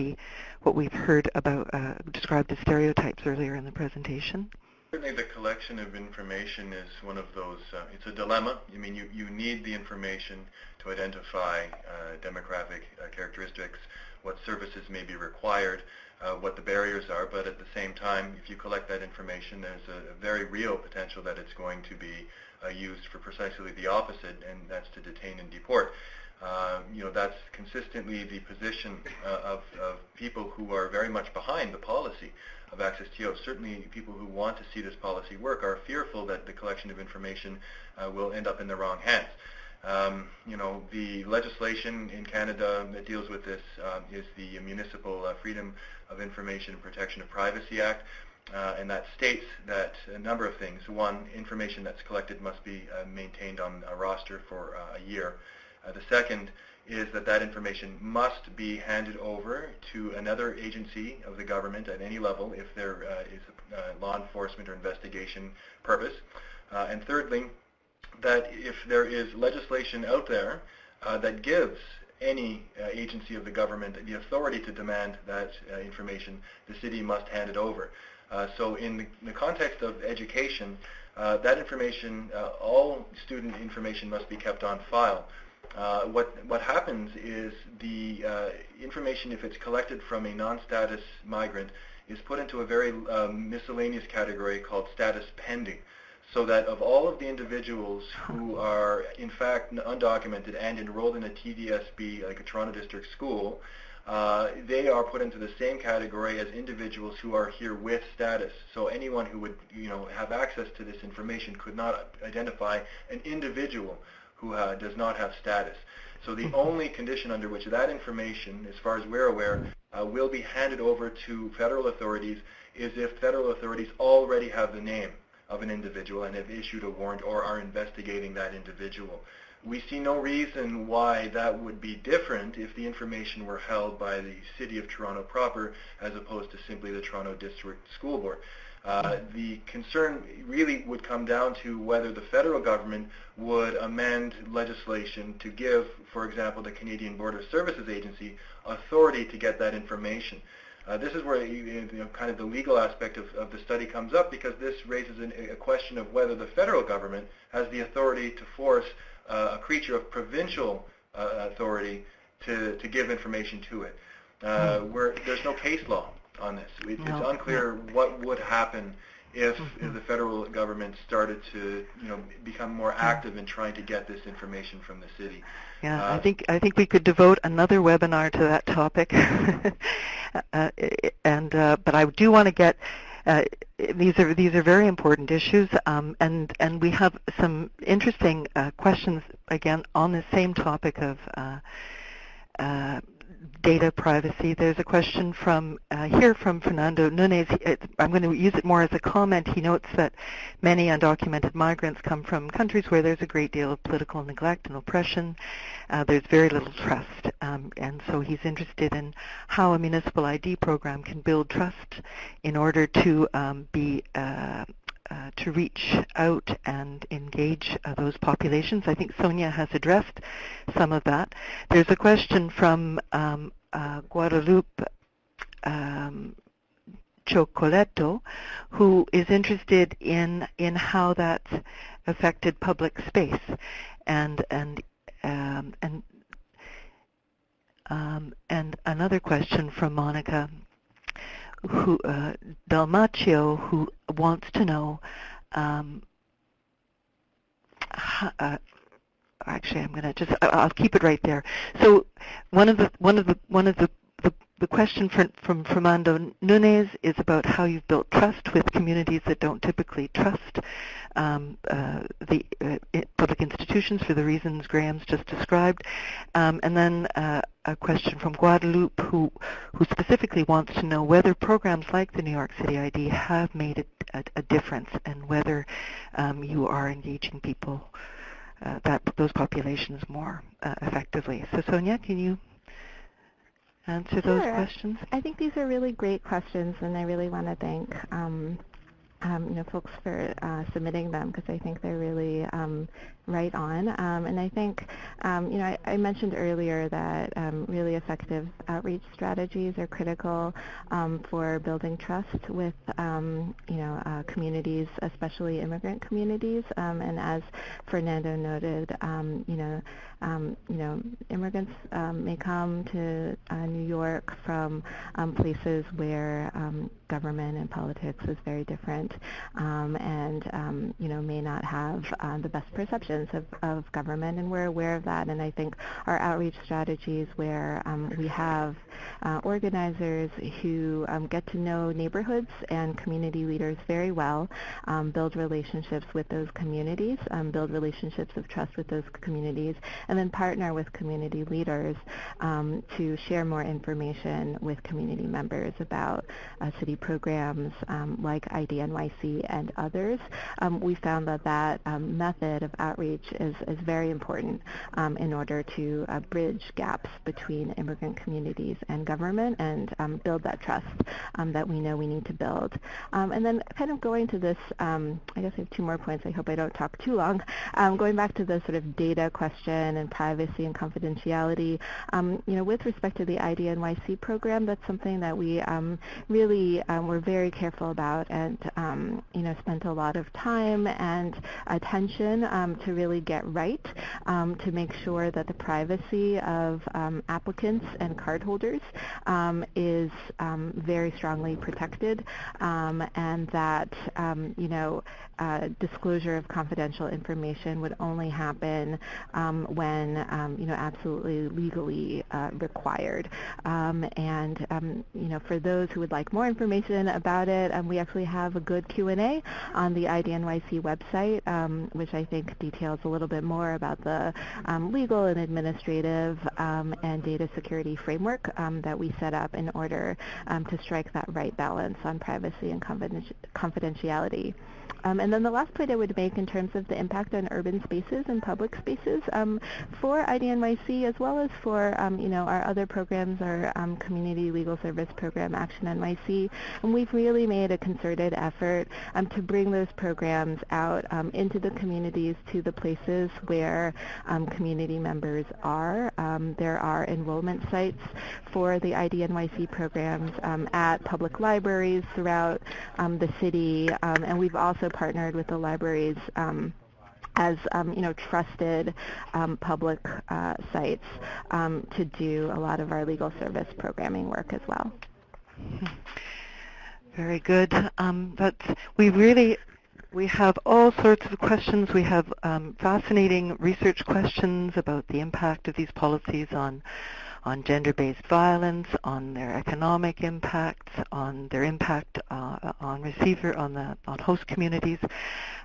what we've heard about described as stereotypes earlier in the presentation? Certainly the collection of information is one of those, it's a dilemma. I mean, you need the information to identify demographic characteristics, what services may be required, what the barriers are, but at the same time, if you collect that information, there's a very real potential that it's going to be used for precisely the opposite, and that's to detain and deport. That's consistently the position of people who are very much behind the policy of access TO. Certainly people who want to see this policy work are fearful that the collection of information will end up in the wrong hands. The legislation in Canada that deals with this is the Municipal Freedom of Information and Protection of Privacy Act, and that states that a number of things. One, information that's collected must be maintained on a roster for a year. The second is that information must be handed over to another agency of the government at any level if there is a law enforcement or investigation purpose. And thirdly, that if there is legislation out there that gives any agency of the government the authority to demand that information, the city must hand it over. So in the context of education, that information, all student information must be kept on file. What happens is the information, if it's collected from a non-status migrant, is put into a very miscellaneous category called status pending, so that of all of the individuals who are in fact undocumented and enrolled in a TDSB, like a Toronto District School, they are put into the same category as individuals who are here with status. So anyone who would have access to this information could not identify an individual who does not have status. So the only condition under which that information, as far as we're aware, will be handed over to federal authorities is if federal authorities already have the name of an individual and have issued a warrant or are investigating that individual. We see no reason why that would be different if the information were held by the City of Toronto proper as opposed to simply the Toronto District School Board. The concern really would come down to whether the federal government would amend legislation to give, for example, the Canadian Border Services Agency authority to get that information. This is where kind of the legal aspect of the study comes up, because this raises a question of whether the federal government has the authority to force a creature of provincial authority to give information to it. Where there's no case law on this. It's unclear what would happen if the federal government started to become more active in trying to get this information from the city. Yeah, I think we could devote another webinar to that topic. But I do want to get these are very important issues, and we have some interesting questions again on the same topic of data privacy. There's a question from here from Fernando Nunez. I'm going to use it more as a comment. He notes that many undocumented migrants come from countries where there's a great deal of political neglect and oppression. There's very little trust, and so he's interested in how a municipal ID program can build trust in order to to reach out and engage those populations. I think Sonia has addressed some of that. There's a question from Guadalupe Chocoletto, who is interested in how that's affected public space, and another question from Monica, who Dalmacio, who wants to know. Actually, I'm going to I'll keep it right there. So one of the question from Fernando Nunez is about how you've built trust with communities that don't typically trust the public institutions for the reasons Graham's just described. And then a question from Guadalupe, who specifically wants to know whether programs like the New York City ID have made a difference, and whether you are engaging people, those populations more effectively. So Sonia, can you answer those questions? I think these are really great questions, and I really want to thank folks for submitting them, because I think they're really right on. And I think, I mentioned earlier that really effective outreach strategies are critical for building trust with, communities, especially immigrant communities. And as Fernando noted, immigrants may come to New York from places where government and politics is very different, and may not have the best perceptions of government, and we're aware of that. And I think our outreach strategies where we have organizers who get to know neighborhoods and community leaders very well, build relationships with those communities, build relationships of trust with those communities, and then partner with community leaders to share more information with community members about city programs like IDNYC and others. We found that method of outreach is very important in order to bridge gaps between immigrant communities and government and build that trust that we know we need to build. And then kind of going to this, I guess I have two more points. I hope I don't talk too long. Going back to the sort of data question and privacy and confidentiality, with respect to the IDNYC program, that's something that we really were very careful about and, spent a lot of time and attention to really get right, to make sure that the privacy of applicants and cardholders is very strongly protected, and that disclosure of confidential information would only happen when absolutely legally required. For those who would like more information about it, we actually have a good Q&A on the IDNYC website, which I think details a little bit more about the legal and administrative and data security framework that we set up in order to strike that right balance on privacy and confidentiality. And then the last point I would make in terms of the impact on urban spaces and public spaces for IDNYC, as well as for our other programs, our Community Legal Service Program, Action NYC, and we've really made a concerted effort to bring those programs out into the communities, to the places where community members are. There are enrollment sites for the IDNYC programs at public libraries throughout the city, and we've also partnered with the libraries as trusted public sites to do a lot of our legal service programming work as well. Very good. We have all sorts of questions. We have fascinating research questions about the impact of these policies on gender-based violence, on their economic impacts, on their impact on host communities.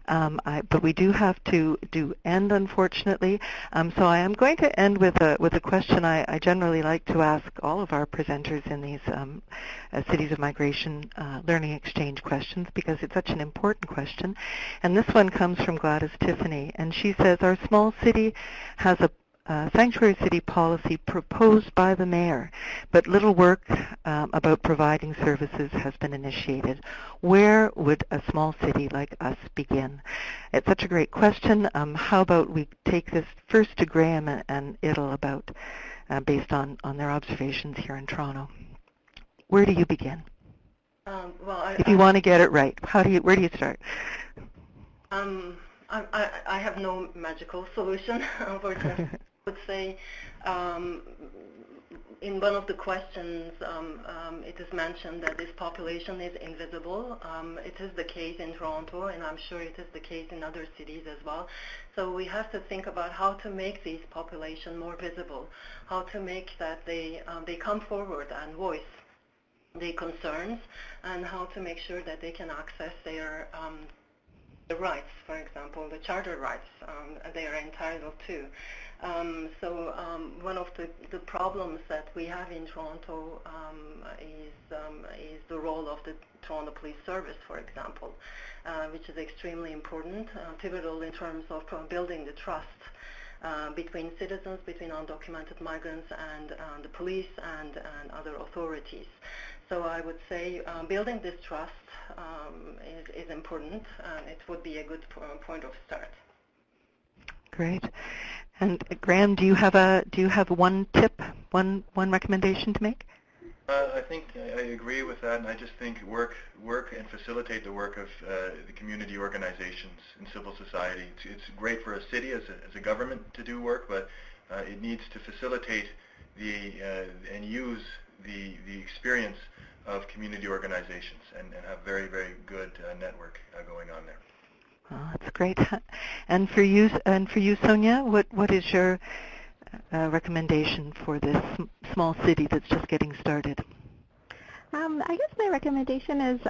But we do have to end, unfortunately. So I am going to end with a question I generally like to ask all of our presenters in these Cities of Migration learning exchange questions, because it's such an important question. And this one comes from Gladys Tiffany, and she says, our small city has a sanctuary city policy proposed by the mayor, but little work about providing services has been initiated. Where would a small city like us begin? It's such a great question. How about we take this first to Graham and Idil about, based on their observations here in Toronto. Where do you begin? If you want to get it right, where do you start? I have no magical solution, unfortunately. I would say in one of the questions it is mentioned that this population is invisible. It is the case in Toronto, and I'm sure it is the case in other cities as well. So we have to think about how to make these population more visible, how to make that they come forward and voice their concerns, and how to make sure that they can access their the rights, for example, the charter rights they are entitled to. One of the problems that we have in Toronto is the role of the Toronto Police Service, for example, which is extremely important, pivotal in terms of building the trust between citizens, between undocumented migrants and the police and other authorities. So I would say building this trust is important. It would be a good point of start. Great. And Graham, do you have one tip, one recommendation to make? I think I agree with that, and I just think work and facilitate the work of the community organizations and civil society. It's great for a city as a government to do work, but it needs to facilitate and use the experience of community organizations and have very, very good network going on there. Oh, that's great. And for you, Sonia, what is your recommendation for this small city that's just getting started? I guess my recommendation is,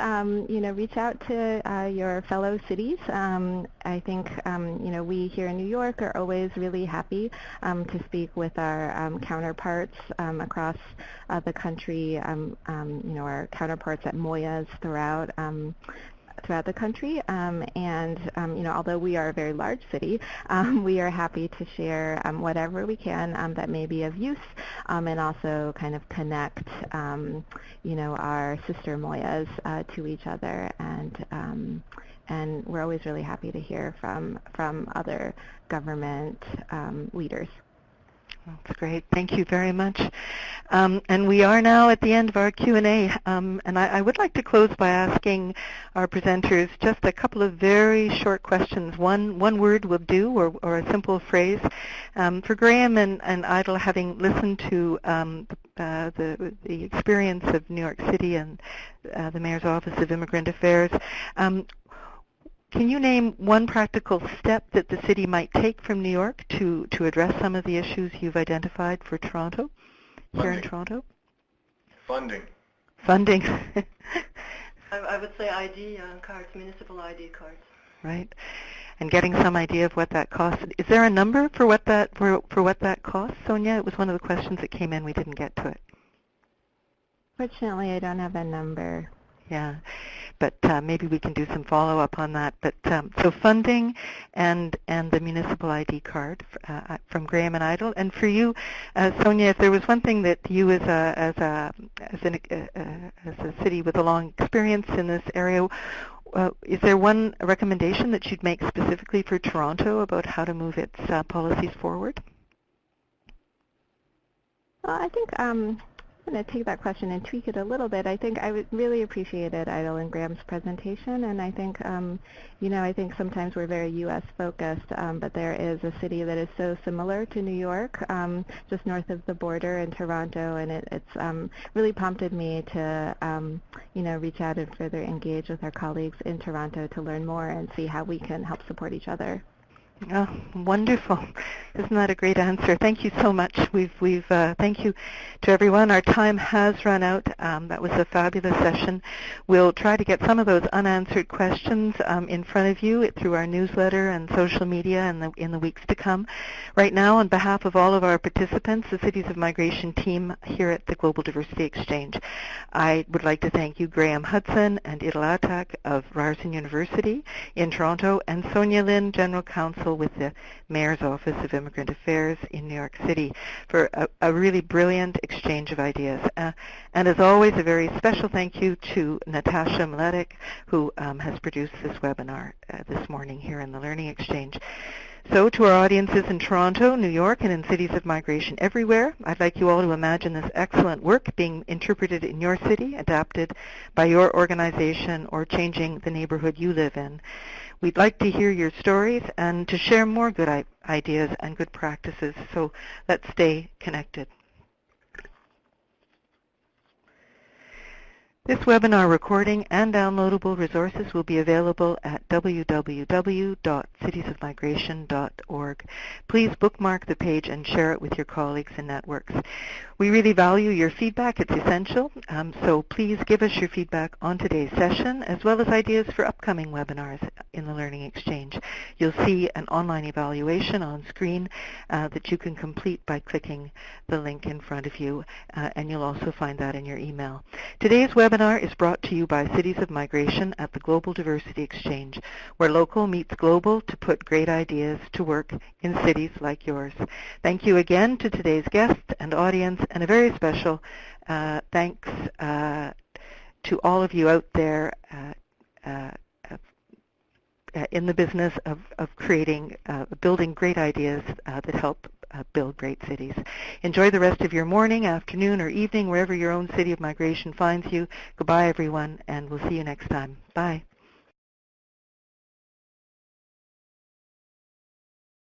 reach out to your fellow cities. I think, we here in New York are always really happy to speak with our counterparts across the country, our counterparts at MOYAs throughout the country, although we are a very large city, we are happy to share whatever we can that may be of use, and also kind of connect, our sister Moyas to each other, and we're always really happy to hear from other government leaders. That's great. Thank you very much. And we are now at the end of our Q&A. And I would like to close by asking our presenters just a couple of very short questions. One word will do, or a simple phrase. For Graham and Idil, having listened to the experience of New York City and the Mayor's Office of Immigrant Affairs, can you name one practical step that the city might take from New York to address some of the issues you've identified for Toronto, here in Toronto? Funding. Funding. I would say ID cards, municipal ID cards. Right. And getting some idea of what that costs. Is there a number for what that costs, Sonia? It was one of the questions that came in. We didn't get to it. Fortunately, I don't have a number. Yeah, but maybe we can do some follow-up on that. But so funding and the municipal ID card from Graham and Idil. And for you, Sonia, if there was one thing that you as a city with a long experience in this area, is there one recommendation that you'd make specifically for Toronto about how to move its policies forward? Well, I think I'm going to take that question and tweak it a little bit. I think I really appreciated Idil and Graham's presentation, and I think, I think sometimes we're very U.S. focused, but there is a city that is so similar to New York, just north of the border in Toronto, and it's really prompted me to, reach out and further engage with our colleagues in Toronto to learn more and see how we can help support each other. Oh, wonderful. Isn't that a great answer? Thank you so much. Thank you to everyone. Our time has run out. That was a fabulous session. We'll try to get some of those unanswered questions in front of you through our newsletter and social media in the weeks to come. Right now, on behalf of all of our participants, the Cities of Migration team here at the Global Diversity Exchange, I would like to thank you, Graham Hudson and Idil Atak of Ryerson University in Toronto, and Sonia Lynn, General Counsel with the Mayor's Office of Immigrant Affairs in New York City, for a really brilliant exchange of ideas. And as always, a very special thank you to Natasha Mletic, who has produced this webinar this morning here in the Learning Exchange. So to our audiences in Toronto, New York, and in cities of migration everywhere, I'd like you all to imagine this excellent work being interpreted in your city, adapted by your organization, or changing the neighborhood you live in. We'd like to hear your stories and to share more good ideas and good practices, so let's stay connected. This webinar recording and downloadable resources will be available at www.citiesofmigration.org. Please bookmark the page and share it with your colleagues and networks. We really value your feedback. It's essential. So please give us your feedback on today's session, as well as ideas for upcoming webinars in the Learning Exchange. You'll see an online evaluation on screen that you can complete by clicking the link in front of you, and you'll also find that in your email. Today's webinar is brought to you by Cities of Migration at the Global Diversity Exchange, where local meets global to put great ideas to work in cities like yours. Thank you again to today's guests and audience, and a very special thanks to all of you out there in the business of creating, building great ideas that help build great cities. Enjoy the rest of your morning, afternoon, or evening, wherever your own city of migration finds you. Goodbye, everyone, and we'll see you next time. Bye.